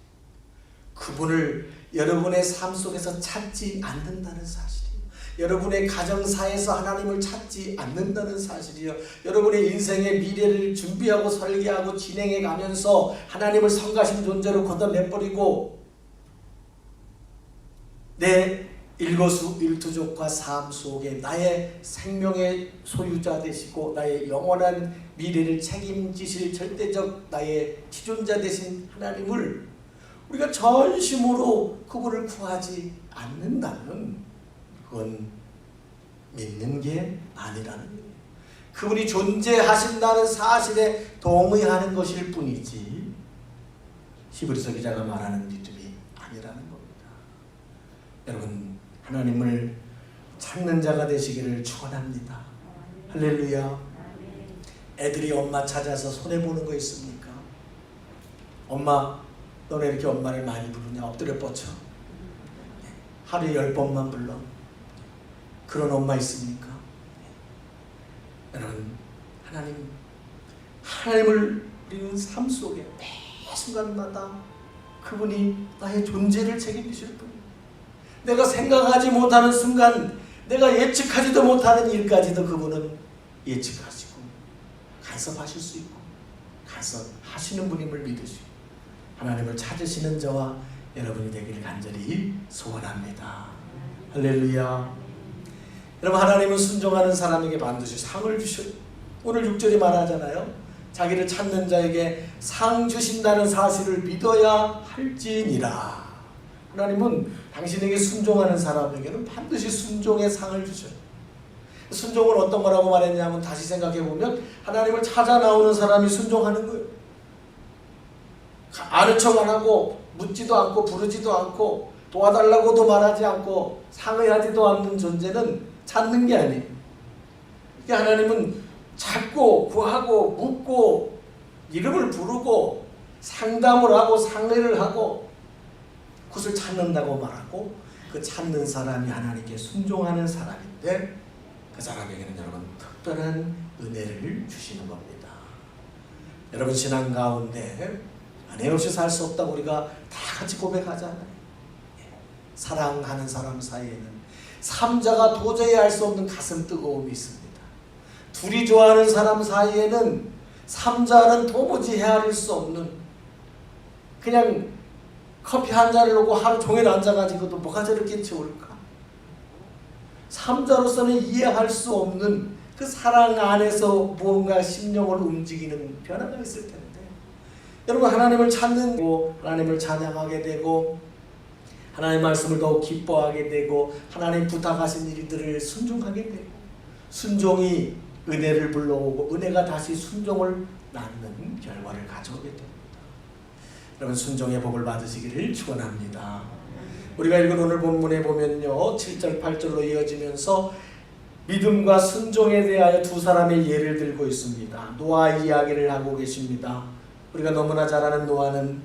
그분을 여러분의 삶 속에서 찾지 않는다는 사실이에요. 여러분의 가정사에서 하나님을 찾지 않는다는 사실이에요. 여러분의 인생의 미래를 준비하고 설계하고 진행해 가면서 하나님을 성가신 존재로 걷어내버리고 내 일거수일투족과 삶 속에 나의 생명의 소유자 되시고 나의 영원한 미래를 책임지실 절대적 나의 지존자 되신 하나님을 우리가 전심으로 그분을 구하지 않는다면 그건 믿는 게 아니라는 거예요. 그분이 존재하신다는 사실에 동의하는 것일 뿐이지 히브리서 기자가 말하는 믿음이 아니라는 겁니다. 여러분, 하나님을 찾는 자가 되시기를 축원합니다. 할렐루야. 애들이 엄마 찾아서 손해보는 거 있습니까? 엄마, 너네 이렇게 엄마를 많이 부르냐? 엎드려 뻗쳐. 하루에 10번만 불러. 그런 엄마 있습니까? 여러분, 하나님을 우리는 삶 속에 매 순간마다 그분이 나의 존재를 책임지실 분. 내가 생각하지 못하는 순간, 내가 예측하지도 못하는 일까지도 그분은 예측하시고 간섭하실 수 있고 간섭하시는 분임을 믿으시고 하나님을 찾으시는 저와 여러분이 되기를 간절히 소원합니다. 할렐루야. 여러분, 하나님은 순종하는 사람에게 반드시 상을 주셔요. 오늘 6절이 말하잖아요. 자기를 찾는 자에게 상 주신다는 사실을 믿어야 할지니라. 하나님은 당신에게 순종하는 사람에게는 반드시 순종의 상을 주셔요. 순종은 어떤 거라고 말했냐면 다시 생각해보면 하나님을 찾아 나오는 사람이 순종하는 거예요. 아는 척 안 하고 묻지도 않고 부르지도 않고 도와달라고도 말하지 않고 상의하지도 않는 존재는 찾는 게 아니에요. 그러니까 하나님은 찾고 구하고 묻고 이름을 부르고 상담을 하고 상의를 하고 그것을 찾는다고 말하고 그 찾는 사람이 하나님께 순종하는 사람인데 그 사람에게는 여러분 특별한 은혜를 주시는 겁니다. 여러분, 신앙 가운데 은혜 없이 살 수 없다고 우리가 다 같이 고백하잖아요. 사랑하는 사람 사이에는 삼자가 도저히 알 수 없는 가슴 뜨거움이 있습니다. 둘이 좋아하는 사람 사이에는 삼자는 도무지 헤아릴 수 없는, 그냥 커피 한 잔을 놓고 하루 종일 앉아가지고도 뭐가 저렇게 좋을까? 삼자로서는 이해할 수 없는 그 사랑 안에서 무언가 심령을 움직이는 변화가 있을 텐데, 여러분, 하나님을 찾는 거, 하나님을 찬양하게 되고 하나님의 말씀을 더욱 기뻐하게 되고 하나님 부탁하신 일들을 순종하게 되고 순종이 은혜를 불러오고 은혜가 다시 순종을 낳는 결과를 가져오게 됩니다. 여러분, 순종의 복을 받으시기를 축원합니다. 우리가 읽은 오늘 본문에 보면요, 7절 8절로 이어지면서 믿음과 순종에 대하여 두 사람의 예를 들고 있습니다. 노아 이야기를 하고 계십니다. 우리가 너무나 잘 아는 노아는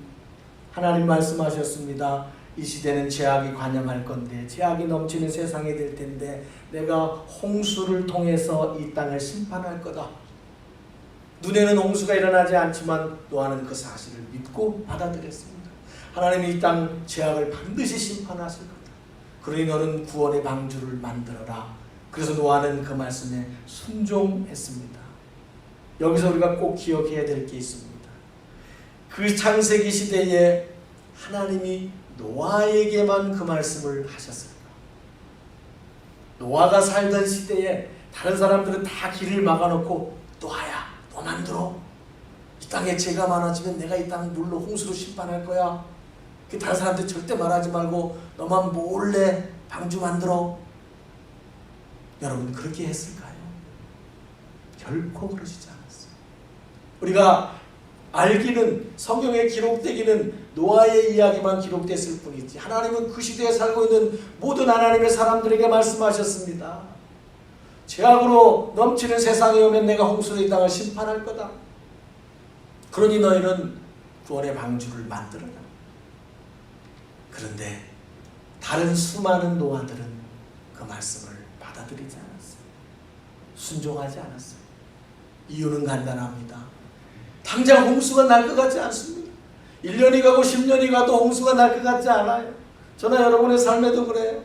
하나님 말씀하셨습니다. 이 시대는 죄악이 관영할 건데, 죄악이 넘치는 세상이 될 텐데 내가 홍수를 통해서 이 땅을 심판할 거다. 눈에는 홍수가 일어나지 않지만 노아는 그 사실을 믿고 받아들였습니다. 하나님이 이 땅 죄악을 반드시 심판하실 거다. 그러니 너는 구원의 방주를 만들어라. 그래서 노아는 그 말씀에 순종했습니다. 여기서 우리가 꼭 기억해야 될 게 있습니다. 그 창세기 시대에 하나님이 노아에게만 그 말씀을 하셨을까? 노아가 살던 시대에 다른 사람들은 다 길을 막아놓고 노아야, 너만 들어. 이 땅에 죄가 많아지면 내가 이 땅 물로 홍수로 심판할 거야. 다른 사람들 절대 말하지 말고 너만 몰래 방주 만들어. 여러분, 그렇게 했을까요? 결코 그러시지 않았어요. 우리가 알기는, 성경에 기록되기는 노아의 이야기만 기록됐을 뿐이지 하나님은 그 시대에 살고 있는 모든 하나님의 사람들에게 말씀하셨습니다. 죄악으로 넘치는 세상에 오면 내가 홍수로 이 땅을 심판할 거다. 그러니 너희는 구원의 방주를 만들어라. 그런데 다른 수많은 노아들은 그 말씀을 받아들이지 않았어요. 순종하지 않았어요. 이유는 간단합니다. 당장 홍수가 날 것 같지 않습니다. 1년이 가고 10년이 가도 홍수가 날 것 같지 않아요. 저나 여러분의 삶에도 그래요.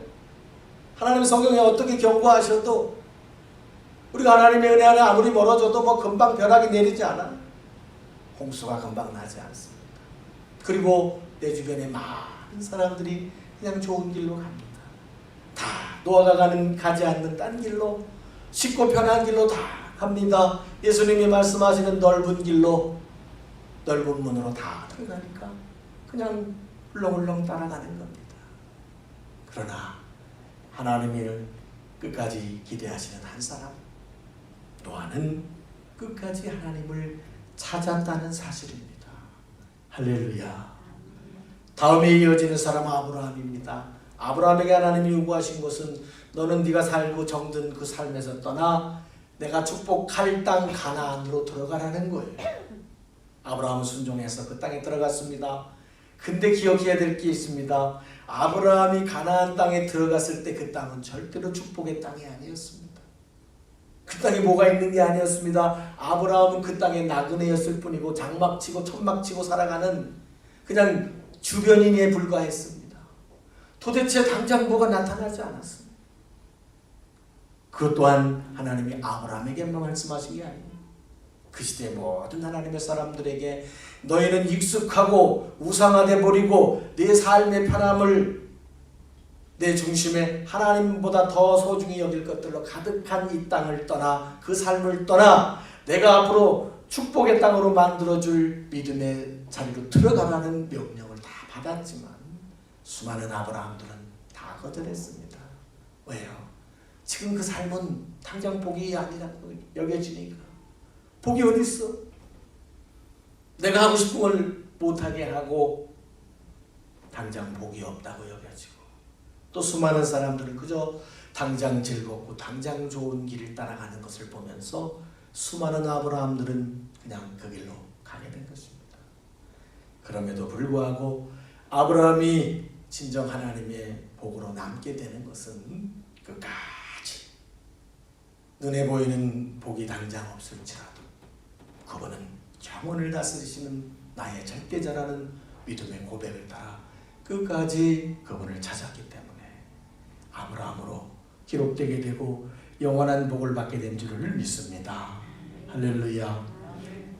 하나님 성경에 어떻게 경고하셔도 우리가 하나님의 은혜 안에 아무리 멀어져도 뭐 금방 벼락이 내리지 않아요. 홍수가 금방 나지 않습니다. 그리고 내 주변에 많은 사람들이 그냥 좋은 길로 갑니다. 다 노아가 가지 않는 딴 길로, 쉽고 편한 길로 다 갑니다. 예수님이 말씀하시는 넓은 길로, 넓은 문으로 다 들어가니까 그냥 훌렁훌렁 따라가는 겁니다. 그러나 하나님을 끝까지 기대하시는 한 사람, 노아는 끝까지 하나님을 찾았다는 사실입니다. 할렐루야. 다음에 이어지는 사람은 아브라함입니다. 아브라함에게 하나님이 요구하신 것은 너는 네가 살고 정든 그 삶에서 떠나 내가 축복할 땅 가나안으로 들어가라는 거예요. 아브라함은 순종해서 그 땅에 들어갔습니다. 근데 기억해야 될 게 있습니다. 아브라함이 가나안 땅에 들어갔을 때 그 땅은 절대로 축복의 땅이 아니었습니다. 그 땅에 뭐가 있는 게 아니었습니다. 아브라함은 그 땅에 나그네였을 뿐이고 장막치고 천막치고 살아가는 그냥 주변인에 불과했습니다. 도대체 당장 뭐가 나타나지 않았습니다. 그것 또한 하나님이 아브라함에게만 말씀하신 게 아니에요. 그 시대 모든 하나님의 사람들에게 너희는 익숙하고 우상화돼 버리고 내 삶의 편함을 내 중심에 하나님보다 더 소중히 여길 것들로 가득한 이 땅을 떠나, 그 삶을 떠나 내가 앞으로 축복의 땅으로 만들어줄 믿음의 자리로 들어가라는 명령을 다 받았지만 수많은 아브라함들은 다 거절했습니다. 왜요? 지금 그 삶은 당장 복이 아니라고 여겨지니까. 복이 어디 있어? 내가 하고 싶은 걸 못하게 하고 당장 복이 없다고 여겨지고, 또 수많은 사람들은 그저 당장 즐겁고 당장 좋은 길을 따라가는 것을 보면서 수많은 아브라함들은 그냥 그 길로 가게 된 것입니다. 그럼에도 불구하고 아브라함이 진정 하나님의 복으로 남게 되는 것은 끝까지 눈에 보이는 복이 당장 없을지라도 그분은 영혼을 다스리시는 나의 절대자라는 믿음의 고백을 따라 끝까지 그분을 찾았기 때문에 아브라함으로 기록되게 되고 영원한 복을 받게 된 줄을 믿습니다. 할렐루야.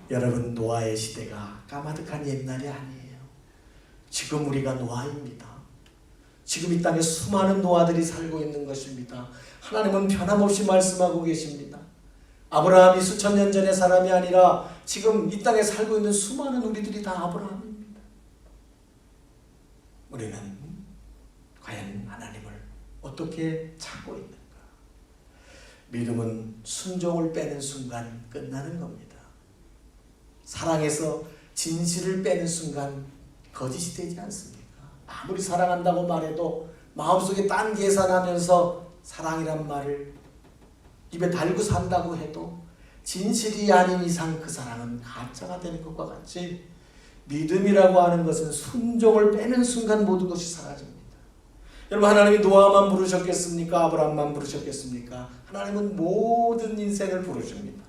여러분, 노아의 시대가 까마득한 옛날이 아니에요. 지금 우리가 노아입니다. 지금 이 땅에 수많은 노아들이 살고 있는 것입니다. 하나님은 변함없이 말씀하고 계십니다. 아브라함이 수천 년 전의 사람이 아니라 지금 이 땅에 살고 있는 수많은 우리들이 다 아브라함입니다. 우리는 과연 하나님을 어떻게 찾고 있는가? 믿음은 순종을 빼는 순간 끝나는 겁니다. 사랑에서 진실을 빼는 순간 거짓이 되지 않습니까? 아무리 사랑한다고 말해도 마음속에 딴 계산하면서 사랑이란 말을 입에 달고 산다고 해도 진실이 아닌 이상 그 사랑은 가짜가 되는 것과 같이 믿음이라고 하는 것은 순종을 빼는 순간 모든 것이 사라집니다. 여러분, 하나님이 노아만 부르셨겠습니까? 아브라함만 부르셨겠습니까? 하나님은 모든 인생을 부르십니다.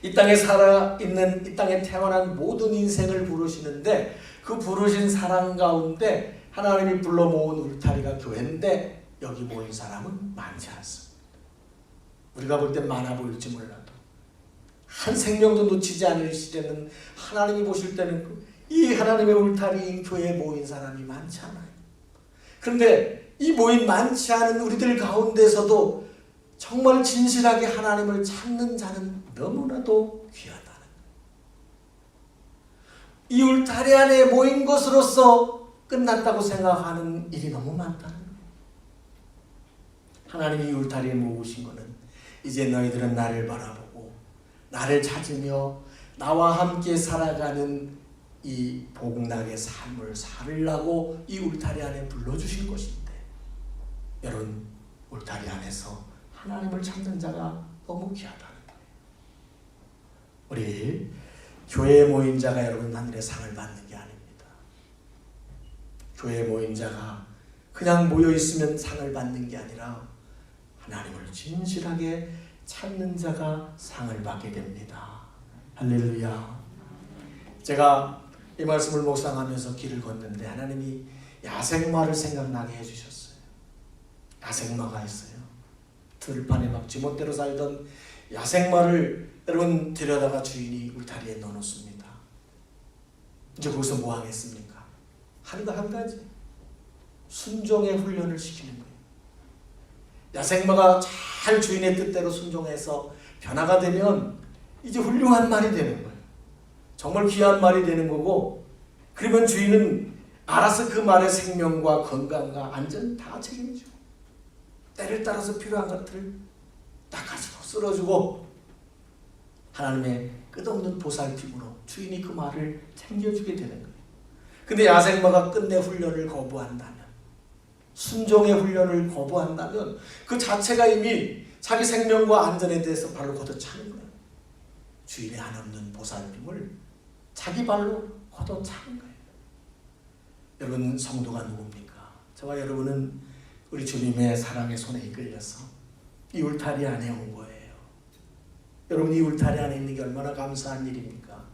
이 땅에 살아있는, 이 땅에 태어난 모든 인생을 부르시는데 그 부르신 사람 가운데 하나님이 불러 모은 울타리가 교회인데 여기 모인 사람은 많지 않습니다. 우리가 볼 땐 많아 보일지 몰라도 한 생명도 놓치지 않으시려는 하나님이 보실 때는 이 하나님의 울타리인 교회에 모인 사람이 많지 않아요. 그런데 이 모인 많지 않은 우리들 가운데서도 정말 진실하게 하나님을 찾는 자는 너무나도 귀하다는 거예요. 이 울타리 안에 모인 것으로서 끝났다고 생각하는 일이 너무 많다는 거예요. 하나님이 이 울타리에 모으신 것은 이제 너희들은 나를 바라보고 나를 찾으며 나와 함께 살아가는 이 복락의 삶을 살으려고 이 울타리 안에 불러주신 것인데, 여러분, 울타리 안에서 하나님을 찾는 자가 너무 귀하다는 거예요. 우리 교회에 모인 자가 여러분 하늘의 상을 받는 게 아닙니다. 교회에 모인 자가 그냥 모여 있으면 상을 받는 게 아니라 하나님을 진실하게 찾는 자가 상을 받게 됩니다. 할렐루야. 제가 이 말씀을 묵상하면서 길을 걷는데 하나님이 야생마를 생각나게 해주셨어요. 야생마가 있어요. 들판에 막 지멋대로 살던 야생마를 여러분 데려다가 주인이 울타리에 넣어놓습니다. 이제 거기서 뭐 하겠습니까? 하는 거 한 가지. 순종의 훈련을 시키는 거예요. 야생마가 잘 주인의 뜻대로 순종해서 변화가 되면 이제 훌륭한 말이 되는 거예요. 정말 귀한 말이 되는 거고, 그러면 주인은 알아서 그 말의 생명과 건강과 안전 다 책임지고 때를 따라서 필요한 것들을 닦아주고 쓸어주고 하나님의 끝없는 보살핌으로 주인이 그 말을 챙겨주게 되는 거예요. 근데 야생마가 끝내 훈련을 거부한다면, 순종의 훈련을 거부한다면 그 자체가 이미 자기 생명과 안전에 대해서 발로 걷어차는 거예요. 주인의 한없는 보살핌을 자기 발로 걷어차는 거예요. 여러분, 성도가 누굽니까? 저와 여러분은 우리 주님의 사랑의 손에 이끌려서 이 울타리 안에 온 거예요. 여러분, 이 울타리 안에 있는 게 얼마나 감사한 일입니까?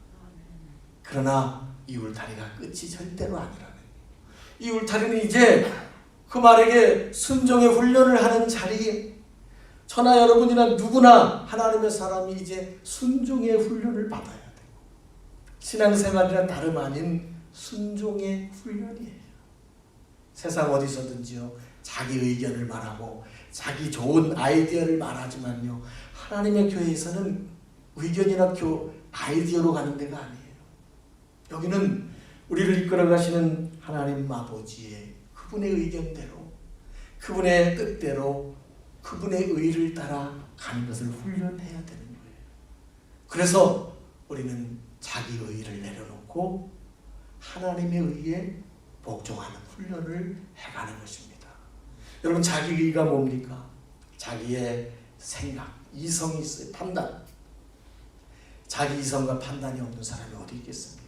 그러나 이 울타리가 끝이 절대로 아니라는 거예요. 이 울타리는 이제 그 말에게 순종의 훈련을 하는 자리에 저나 여러분이나 누구나 하나님의 사람이 이제 순종의 훈련을 받아야 돼요. 신앙생활이란 다름 아닌 순종의 훈련이에요. 세상 어디서든지요, 자기 의견을 말하고 자기 좋은 아이디어를 말하지만요, 하나님의 교회에서는 의견이나 아이디어로 가는 데가 아니에요. 여기는 우리를 이끌어 가시는 하나님 아버지의 그분의 의견대로, 그분의 뜻대로, 그분의 의를 따라 가는 것을 훈련해야 되는 거예요. 그래서 우리는 자기 의를 내려놓고 하나님의 의에 복종하는 훈련을 해가는 것입니다. 여러분, 자기 의가 뭡니까? 자기의 생각, 이성이 있어요. 판단. 자기 이성과 판단이 없는 사람이 어디 있겠습니까?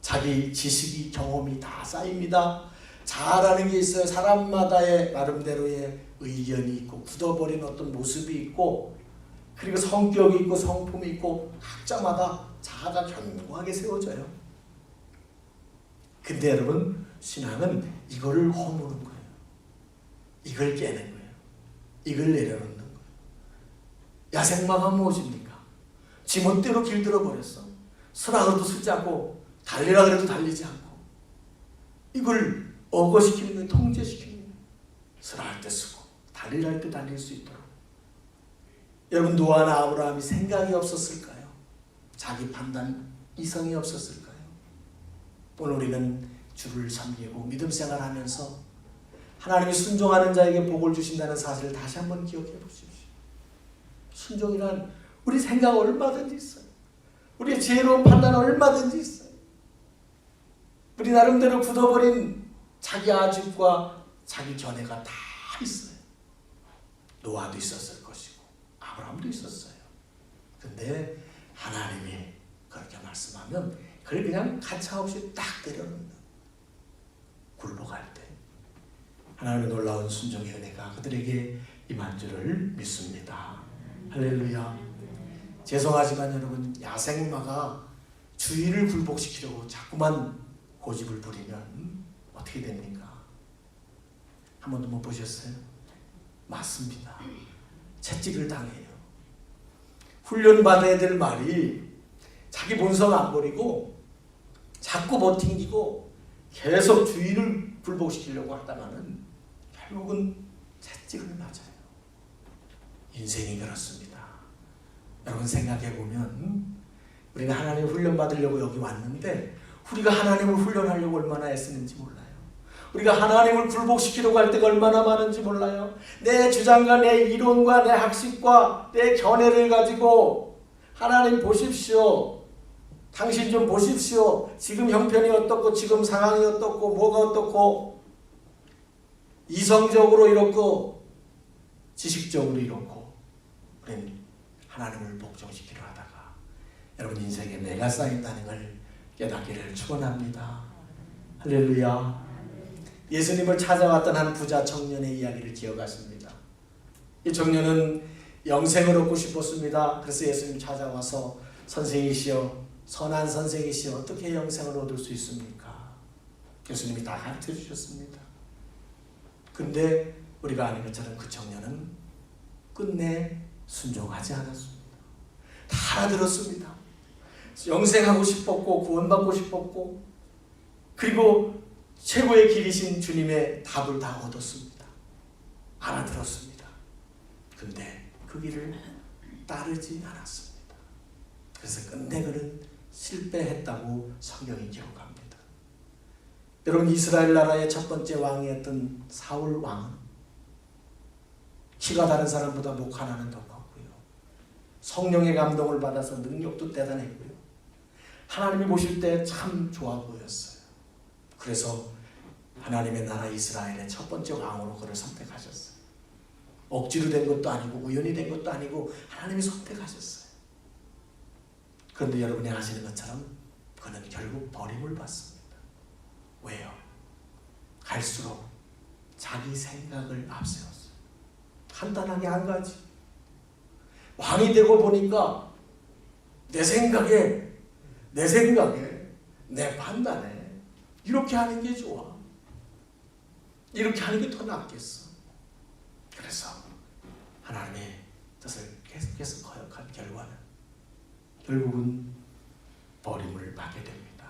자기 지식이, 경험이 다 쌓입니다. 잘하는 게 있어요. 사람마다의 나름대로의 의견이 있고 굳어버린 어떤 모습이 있고, 그리고 성격이 있고 성품이 있고 각자마다 자아가 견고하게 세워져요. 근데 여러분, 신앙은 이거를 허무는 거예요. 이걸 깨는 거예요. 이걸 내려놓는 거예요. 야생마가 무엇입니까? 지멋대로 길들어 버렸어. 서라도 서지 않고 달리라 그래도 달리지 않고, 이걸 억어시키는 거예요. 통제시키는 거예요. 서라 할 때 쓰고 달리라 할 때 달릴 수 있도록. 여러분, 노아나 아브라함이 생각이 없었을까요? 자기 판단, 이성이 없었을까요? 오늘 우리는 주를 섬기고 믿음 생활하면서 하나님이 순종하는 자에게 복을 주신다는 사실을 다시 한번 기억해 보십시오. 순종이란 우리 생각 얼마든지 있어요. 우리의 지혜로운 판단 얼마든지 있어요. 우리 나름대로 굳어버린 자기 아집과 자기 견해가 다 있어요. 노아도 있었을 것이고 아브라함도 있었어요. 근데 하나님이 그렇게 말씀하면 그걸 그냥 가차없이 딱 때려놓는, 굴러갈 때 하나님의 놀라운 순종의 은혜가 그들에게 임한 줄을 믿습니다. 할렐루야. 죄송하지만 여러분, 야생마가 주인을 굴복시키려고 자꾸만 고집을 부리면 어떻게 됩니까? 한 번도 못 보셨어요? 맞습니다. 채찍을 당해요. 훈련받아야 될 말이 자기 본성 안 버리고 자꾸 버팅기고 계속 주인을 굴복시키려고 하다가는 결국은 채찍을 맞아요. 인생이 그렇습니다. 여러분, 생각해보면 우리가 하나님을 훈련받으려고 여기 왔는데 우리가 하나님을 훈련하려고 얼마나 애쓰는지 몰라요. 우리가 하나님을 굴복시키려고 할 때가 얼마나 많은지 몰라요. 내 주장과 내 이론과 내 학식과 내 견해를 가지고 하나님 보십시오. 당신 좀 보십시오. 지금 형편이 어떻고 지금 상황이 어떻고 뭐가 어떻고 이성적으로 이렇고 지식적으로 이렇고 우리는 하나님을 복종시키려 하다가 여러분 인생에 매가 쌓인다는 걸 깨닫기를 축원합니다. 할렐루야. 예수님을 찾아왔던 한 부자 청년의 이야기를 기억하십니다. 이 청년은 영생을 얻고 싶었습니다. 그래서 예수님 찾아와서 선생이시여, 선한 선생이시여, 어떻게 영생을 얻을 수 있습니까? 예수님이 다 가르쳐 주셨습니다. 근데 우리가 아는 것처럼 그 청년은 끝내 순종하지 않았습니다. 다 알아들었습니다. 영생하고 싶었고 구원받고 싶었고 그리고 최고의 길이신 주님의 답을 다 얻었습니다. 알아들었습니다. 근데 그 길을 따르지 않았습니다. 그래서 끝내 그는 실패했다고 성경이 기록합니다. 여러분 이스라엘 나라의 첫 번째 왕이었던 사울 왕은 키가 다른 사람보다 목 하나는 더 컸고요. 성령의 감동을 받아서 능력도 대단했고요. 하나님이 보실 때 참 좋아 보였어요. 그래서 하나님의 나라 이스라엘의 첫 번째 왕으로 그를 선택하셨어요. 억지로 된 것도 아니고 우연히 된 것도 아니고 하나님이 선택하셨어요. 그런데 여러분이 아시는 것처럼 그는 결국 버림을 받습니다. 왜요? 갈수록 자기 생각을 앞세웠어요. 간단하게 한 가지. 왕이 되고 보니까 내 생각에, 내 판단에 이렇게 하는 게 좋아. 이렇게 하는 게 더 낫겠어. 그래서 하나님의 뜻을 계속해서 거역한 결국은 버림을 받게 됩니다.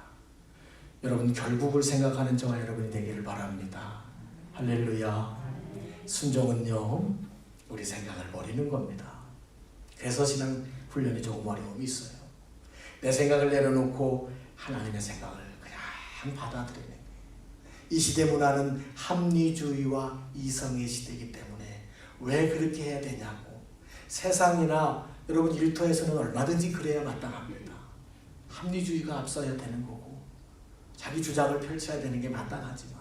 여러분 결국을 생각하는 저와 여러분이 되기를 바랍니다. 할렐루야. 순종은요 우리 생각을 버리는 겁니다. 그래서 신앙 훈련이 조금 어려움이 있어요. 내 생각을 내려놓고 하나님의 생각을 그냥 받아들이는 거예요. 이 시대 문화는 합리주의와 이성의 시대이기 때문에 왜 그렇게 해야 되냐고. 세상이나 여러분 일터에서는 얼마든지 그래야 마땅합니다. 합리주의가 앞서야 되는 거고 자기 주장을 펼쳐야 되는 게 마땅하지만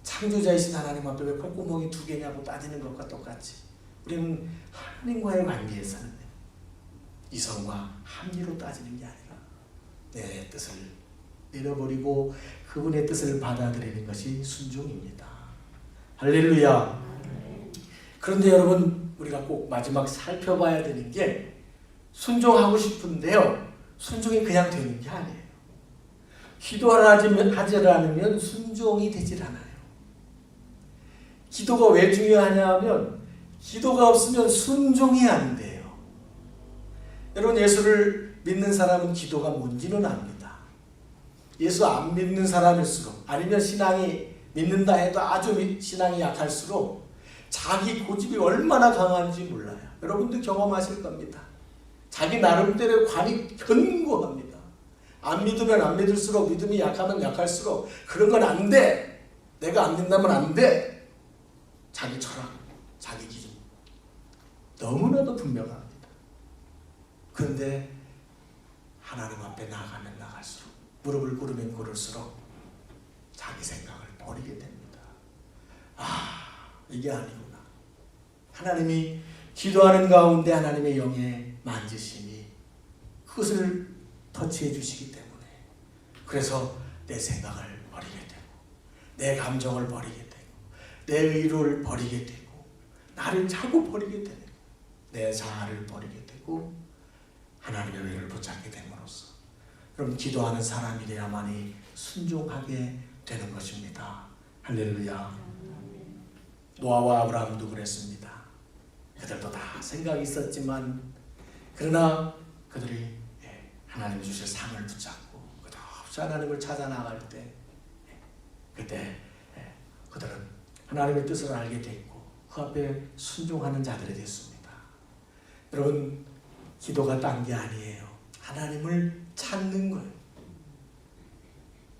창조자이신 하나님 앞에 왜 콧구멍이 두 개냐고 따지는 것과 똑같이 우리는 하나님과의 관계에서는 이성과 합리로 따지는 게 아니라 내 뜻을 내려버리고 그분의 뜻을 받아들이는 것이 순종입니다. 할렐루야. 그런데 여러분 우리가 꼭 마지막 살펴봐야 되는 게 순종하고 싶은데요. 순종이 그냥 되는 게 아니에요. 기도하지 않으면 순종이 되질 않아요. 기도가 왜 중요하냐 하면 기도가 없으면 순종이 안 돼요. 여러분 예수를 믿는 사람은 기도가 뭔지는 압니다. 예수 안 믿는 사람일수록 아니면 신앙이 믿는다 해도 아주 신앙이 약할수록 자기 고집이 얼마나 강한지 몰라요. 여러분도 경험하실 겁니다. 자기 나름대로 관이 견고합니다. 안 믿으면 안 믿을수록 믿음이 약하면 약할수록 그런 건 안 돼. 내가 안 믿는다면 안 돼. 자기 철학, 자기 기준 너무나도 분명합니다. 그런데 하나님 앞에 나가면 나갈수록 무릎을 꿇으면 꿇을수록 자기 생각을 버리게 됩니다. 이게 아니구나. 하나님이 기도하는 가운데 하나님의 영의 만지심이 그것을 터치해 주시기 때문에 그래서 내 생각을 버리게 되고 내 감정을 버리게 되고 내 의를 버리게 되고 나를 자꾸 버리게 되고 내 자아를 버리게 되고 하나님의 의를 붙잡게 됨으로써 여러분 기도하는 사람이래야만이 순종하게 되는 것입니다. 할렐루야. 노아와 아브라함도 그랬습니다. 그들도 다 생각이 있었지만 그러나 그들이 하나님이 주실 상을 붙잡고 끝없이 하나님을 찾아 나갈 때 그때 그들은 하나님의 뜻을 알게 됐고 그 앞에 순종하는 자들이 됐습니다. 여러분 기도가 딴 게 아니에요. 하나님을 찾는 거예요.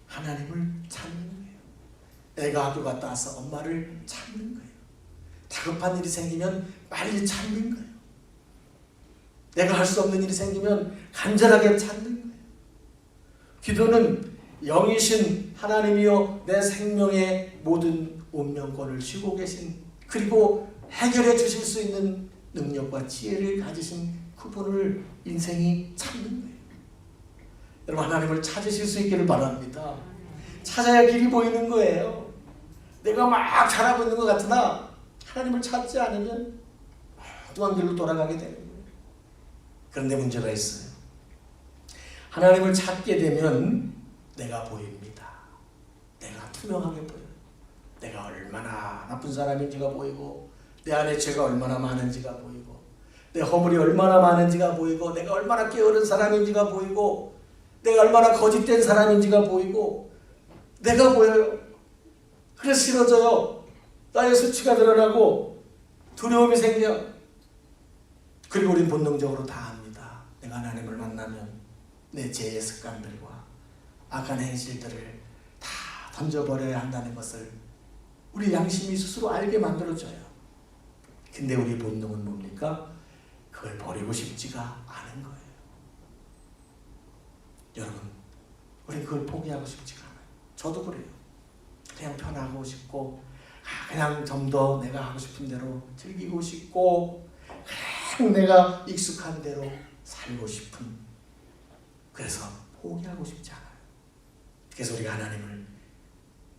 하나님을 찾는 거예요. 애가 학교 갔다 와서 엄마를 찾는 거예요. 다급한 일이 생기면 빨리 찾는 거예요. 내가 할 수 없는 일이 생기면 간절하게 찾는 거예요. 기도는 영이신 하나님이요 내 생명의 모든 운명권을 쥐고 계신 그리고 해결해 주실 수 있는 능력과 지혜를 가지신 그분을 인생이 찾는 거예요. 여러분, 하나님을 찾으실 수 있기를 바랍니다. 찾아야 길이 보이는 거예요. 내가 막 잘하고 있는 것 같으나 하나님을 찾지 않으면 엉뚱한 길로 돌아가게 되는 거예요. 그런데 문제가 있어요. 하나님을 찾게 되면 내가 보입니다. 내가 투명하게 보여요. 내가 얼마나 나쁜 사람인지가 보이고, 내 안에 죄가 얼마나 많은지가 보이고, 내 허물이 얼마나 많은지가 보이고, 내가 얼마나 게으른 사람인지가 보이고, 내가 얼마나 거짓된 사람인지가 보이고, 내가 보여요. 그래서 싫어져요. 나의 수치가 드러나고 두려움이 생겨. 그리고 우린 본능적으로 다 압니다. 내가 하나님을 만나면 내 죄의 습관들과 악한 행실들을 다 던져버려야 한다는 것을 우리 양심이 스스로 알게 만들어줘요. 근데 우리 본능은 뭡니까? 그걸 버리고 싶지가 않은 거예요. 여러분, 우린 그걸 포기하고 싶지가 않아요. 저도 그래요. 그냥 편하고 싶고, 그냥 좀 더 내가 하고 싶은 대로 즐기고 싶고, 그냥 내가 익숙한 대로 살고 싶은, 그래서 포기하고 싶지 않아요. 그래서 우리가 하나님을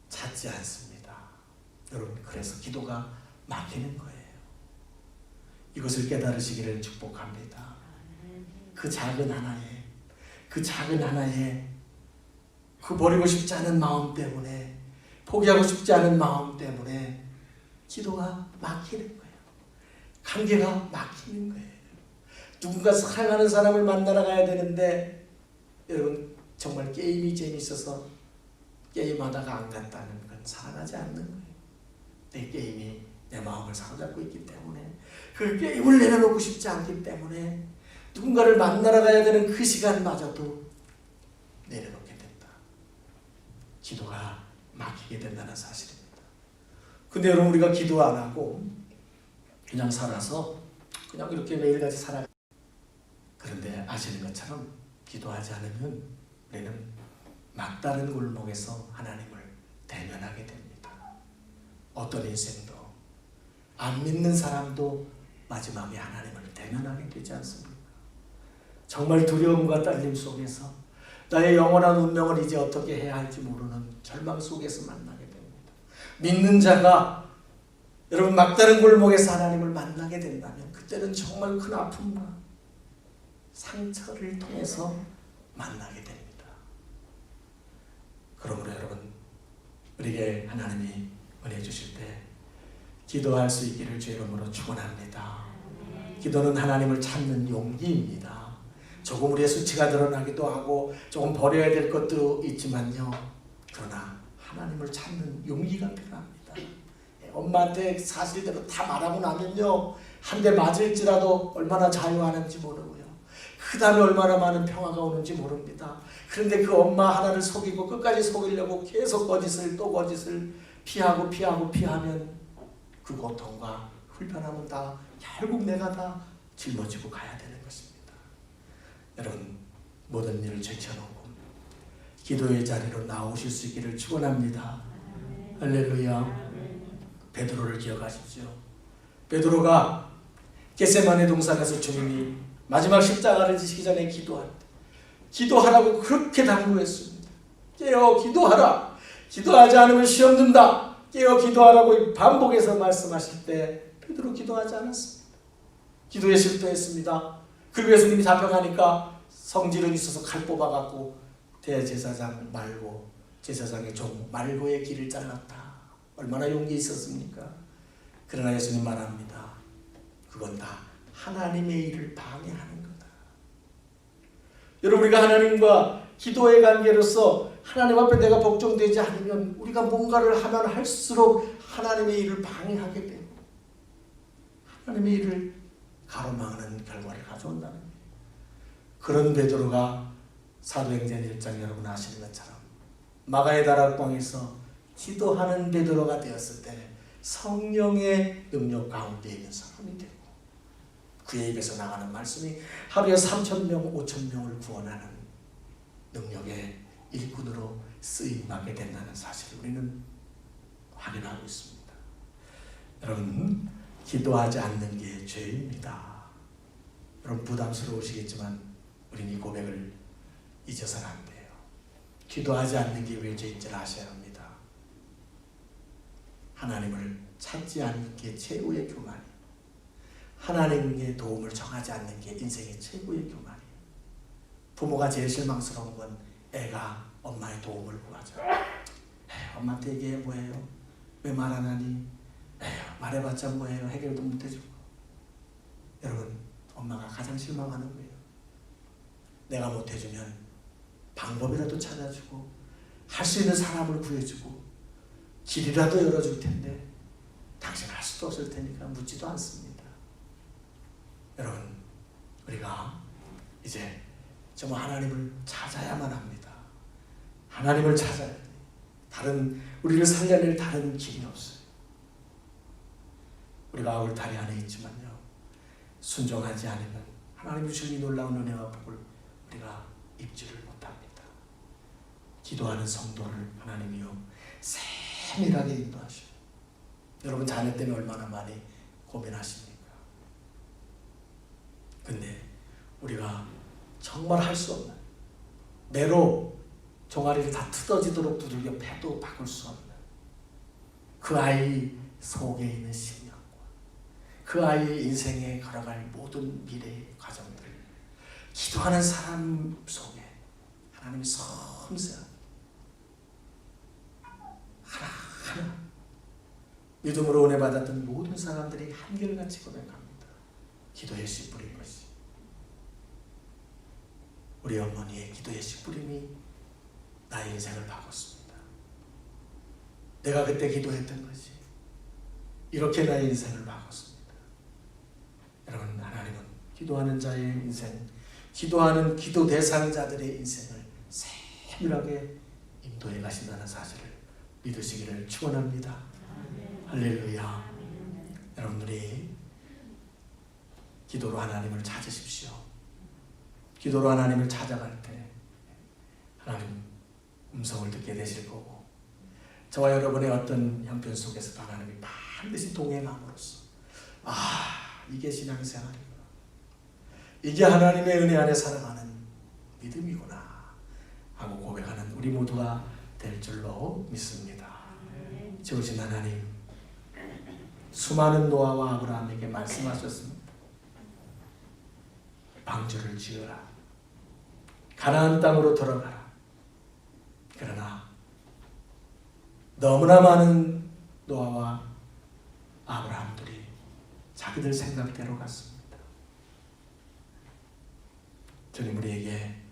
찾지 않습니다. 여러분, 그래서 기도가 막히는 거예요. 이것을 깨달으시기를 축복합니다. 그 작은 하나에 그 버리고 싶지 않은 마음 때문에, 포기하고 싶지 않은 마음 때문에 기도가 막히는 거예요. 관계가 막히는 거예요. 누군가 사랑하는 사람을 만나러 가야 되는데, 여러분, 정말 게임이 재밌어서 게임하다가 안 갔다는 건 사랑하지 않는 거예요. 내 게임이 내 마음을 사로잡고 있기 때문에, 그 게임을 내려놓고 싶지 않기 때문에 누군가를 만나러 가야 되는 그 시간마저도 내려놓게 된다. 기도가 막히게 된다는 사실입니다. 근데 여러분, 우리가 기도 안 하고 그냥 살아서 그냥 이렇게 매일같이 살아. 그런데 아시는 것처럼 기도하지 않으면 우리는 막다른 골목에서 하나님을 대면하게 됩니다. 어떤 인생도, 안 믿는 사람도 마지막에 하나님을 대면하게 되지 않습니까? 정말 두려움과 떨림 속에서 나의 영원한 운명을 이제 어떻게 해야 할지 모르는 절망 속에서 만나게 됩니다. 믿는 자가 여러분 막다른 골목에서 하나님을 만나게 된다면 그때는 정말 큰 아픔과 상처를 통해서 만나게 됩니다. 그러므로 여러분, 우리에게 하나님이 은혜 주실 때 기도할 수 있기를 주의 이름으로 축원합니다. 기도는 하나님을 찾는 용기입니다. 조금 우리의 수치가 드러나기도 하고 조금 버려야 될 것도 있지만요, 그러나 하나님을 찾는 용기가 필요합니다. 엄마한테 사실대로 다 말하고 나면요, 한 대 맞을지라도 얼마나 자유하는지 모르고요, 그 다음에 얼마나 많은 평화가 오는지 모릅니다. 그런데 그 엄마 하나를 속이고 끝까지 속이려고 계속 거짓을 또 거짓을 피하면 그 고통과 불편함은 다 결국 내가 다 짊어지고 가야 되는 것입니다. 여러분, 모든 일을 제쳐놓고 기도의 자리로 나오실 수 있기를 축원합니다. 할렐루야. 베드로를 기억하십시오. 베드로가 겟세마네 동산에서 주님이 마지막 십자가를 지시기 전에 기도하라고 그렇게 당부했습니다. 깨어 기도하라. 기도하지 않으면 시험 든다. 깨어 기도하라고 반복해서 말씀하실 때 베드로 기도하지 않았습니다. 기도에 실패했습니다. 그리고 예수님이 잡혀가니까 성질은 있어서 칼 뽑아갖고 대제사장 말고, 제사장의 종 말고의 길을 잘랐다. 얼마나 용기 있었습니까? 그러나 예수님 말합니다. 그건 다 하나님의 일을 방해하는 거다. 여러분, 우리가 하나님과 기도의 관계로서 하나님 앞에 내가 복종되지 않으면 우리가 뭔가를 하면 할수록 하나님의 일을 방해하게 되고 하나님의 일을 가로막는 결과를 가져온다는 거예요. 그런 베드로가 사도행전 1장 여러분 아시는 것처럼 마가의 다락방에서 기도하는 베드로가 되었을 때 성령의 능력 가운데 있는 사람이 되고, 그의 입에서 나가는 말씀이 하루에 3,000명, 5,000명을 구원하는 능력의 일꾼으로 쓰임받게 된다는 사실을 우리는 확인하고 있습니다. 여러분, 기도하지 않는 게 죄입니다. 여러분 부담스러우시겠지만 우린 이 고백을 잊어서는 안 돼요. 기도하지 않는 게 왜 죄인지를 아셔야 합니다. 하나님을 찾지 않는 게 최고의 교만이에요. 하나님의 도움을 청하지 않는 게 인생의 최고의 교만이에요. 부모가 제일 실망스러운 건 애가 엄마의 도움을 구하죠. 엄마한테 얘기해 뭐예요? 왜 말 안 하니? 말해봤자 뭐예요? 해결도 못 해주고. 여러분, 엄마가 가장 실망하는 거예요. 내가 못 해주면 방법이라도 찾아주고 할 수 있는 사람을 구해주고 길이라도 열어줄 텐데 당신 할 수도 없을 테니까 묻지도 않습니다. 여러분, 우리가 이제 정말 하나님을 찾아야만 합니다. 하나님을 찾아야 돼요. 다른 우리를 살려낼 다른 길이 없어요. 우리가 울타리 안에 있지만요, 순종하지 않으면 하나님이 주신 이 놀라운 은혜와 복을 우리가 입지를 못합니다. 기도하는 성도를 하나님이요 세밀하게 인도하셔요. 여러분 자녀 때문에 얼마나 많이 고민하십니까? 근데 우리가 정말 할 수 없는, 매로 종아리를 다 뜯어지도록 두들겨 패도 바꿀 수 없는 그 아이 속에 있는 심령과 그 아이의 인생에 걸어갈 모든 미래의 과정들을 기도하는 사람 속에 하나님이 섬세하게 하나하나 믿음으로 은혜 받았던 모든 사람들이 한결같이 고백합니다. 기도의 씨 뿌린 것이, 우리 어머니의 기도의 씨 뿌림이 나의 인생을 바꿨습니다. 내가 그때 기도했던 것이 이렇게 나의 인생을 바꿨습니다. 여러분, 하나님은 기도하는 자의 인생, 기도하는 기도 대상자들의 인생을 세밀하게 인도해 가신다는 사실을 믿으시기를 축원합니다. 할렐루야. 여러분들이 기도로 하나님을 찾으십시오. 기도로 하나님을 찾아갈 때 하나님 음성을 듣게 되실 거고, 저와 여러분의 어떤 형편 속에서도 하나님이 반드시 동행함으로써 이게 신앙생활이구나, 이게 하나님의 은혜 안에 살아가는 믿음이구나 하고 고백하는 우리 모두가 될 줄로 믿습니다. 지으신 하나님, 수많은 노아와 아브라함에게 말씀하셨습니다. 방주를 지어라, 가나안 땅으로 들어가라. 그러나 너무나 많은 노아와 아브라함들이 자기들 생각대로 갔습니다. 주님, 우리에게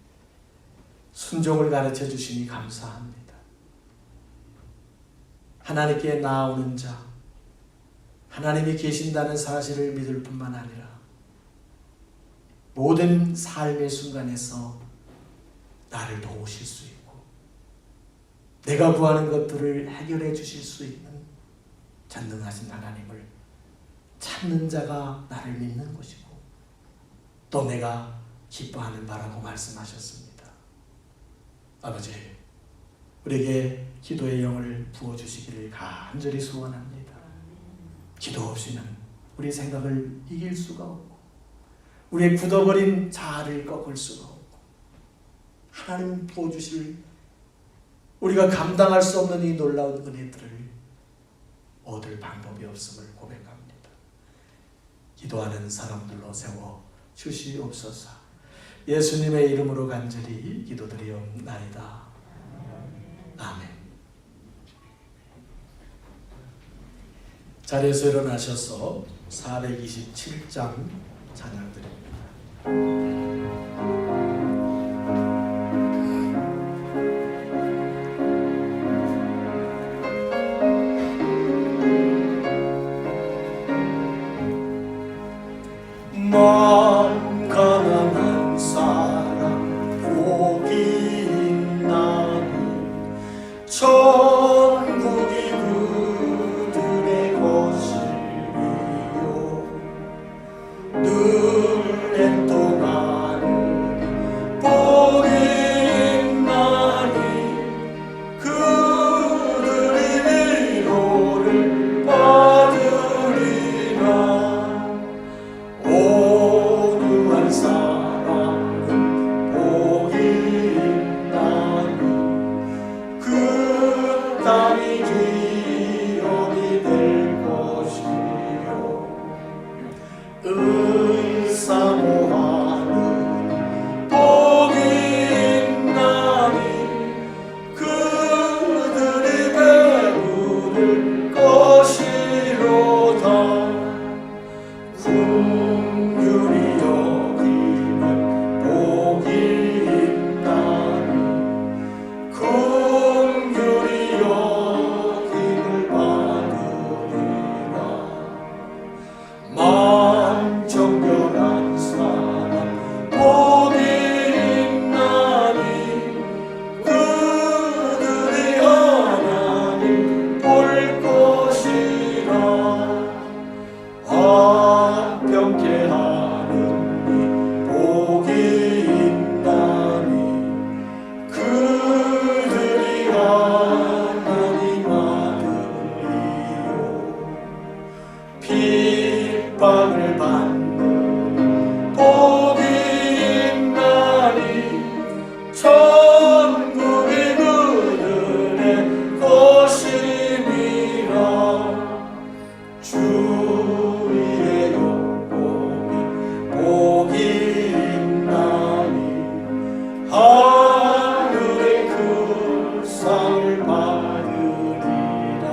순종을 가르쳐 주시니 감사합니다. 하나님께 나아오는 자, 하나님이 계신다는 사실을 믿을 뿐만 아니라 모든 삶의 순간에서 나를 도우실 수 있고 내가 구하는 것들을 해결해 주실 수 있는 전능하신 하나님을 찾는 자가 나를 믿는 것이고 또 내가 기뻐하는 바라고 말씀하셨습니다. 아버지, 우리에게 기도의 영을 부어주시기를 간절히 소원합니다. 기도 없이는 우리 생각을 이길 수가 없고 우리의 굳어버린 자아를 꺾을 수가 없고 하나님 부어주실 우리가 감당할 수 없는 이 놀라운 은혜들을 얻을 방법이 없음을 고백합니다. 기도하는 사람들로 세워 주시옵소서. 예수님의 이름으로 간절히 기도드리옵나이다. 아멘. 자리에서 일어나셔서 427장 찬양드립니다. 난 가난한 사람 복이 있나니 천국이 그들의 것이요 늘 애통하 축복을 받는 복이 있나니 천국이 그들의 것임이라. 주의 용복이 복이 있나니 하늘의 그 상을 받으리라.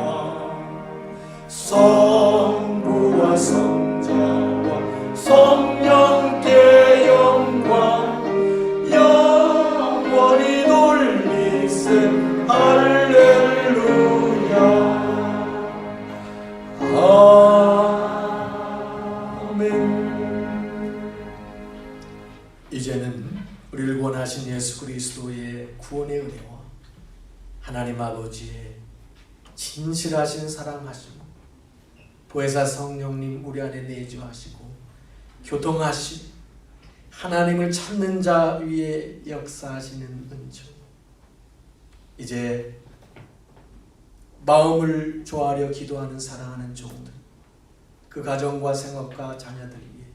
성부와 성자와 성령께 영광 영원히 돌리세. 할렐루야. 아멘. 이제는 우리를 구원하신 예수 그리스도의 구원의 은혜와 하나님 아버지의 진실하신 사랑하심, 보혜사 성령님 우리 안에 내주하시고 교통하시 하나님을 찾는 자 위에 역사하시는 은총, 이제 마음을 좋아하려 기도하는 사랑하는 종들, 그 가정과 생업과 자녀들 위해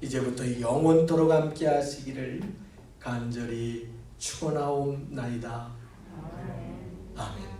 이제부터 영원토록 함께 하시기를 간절히 축원하옵나이다. 아멘.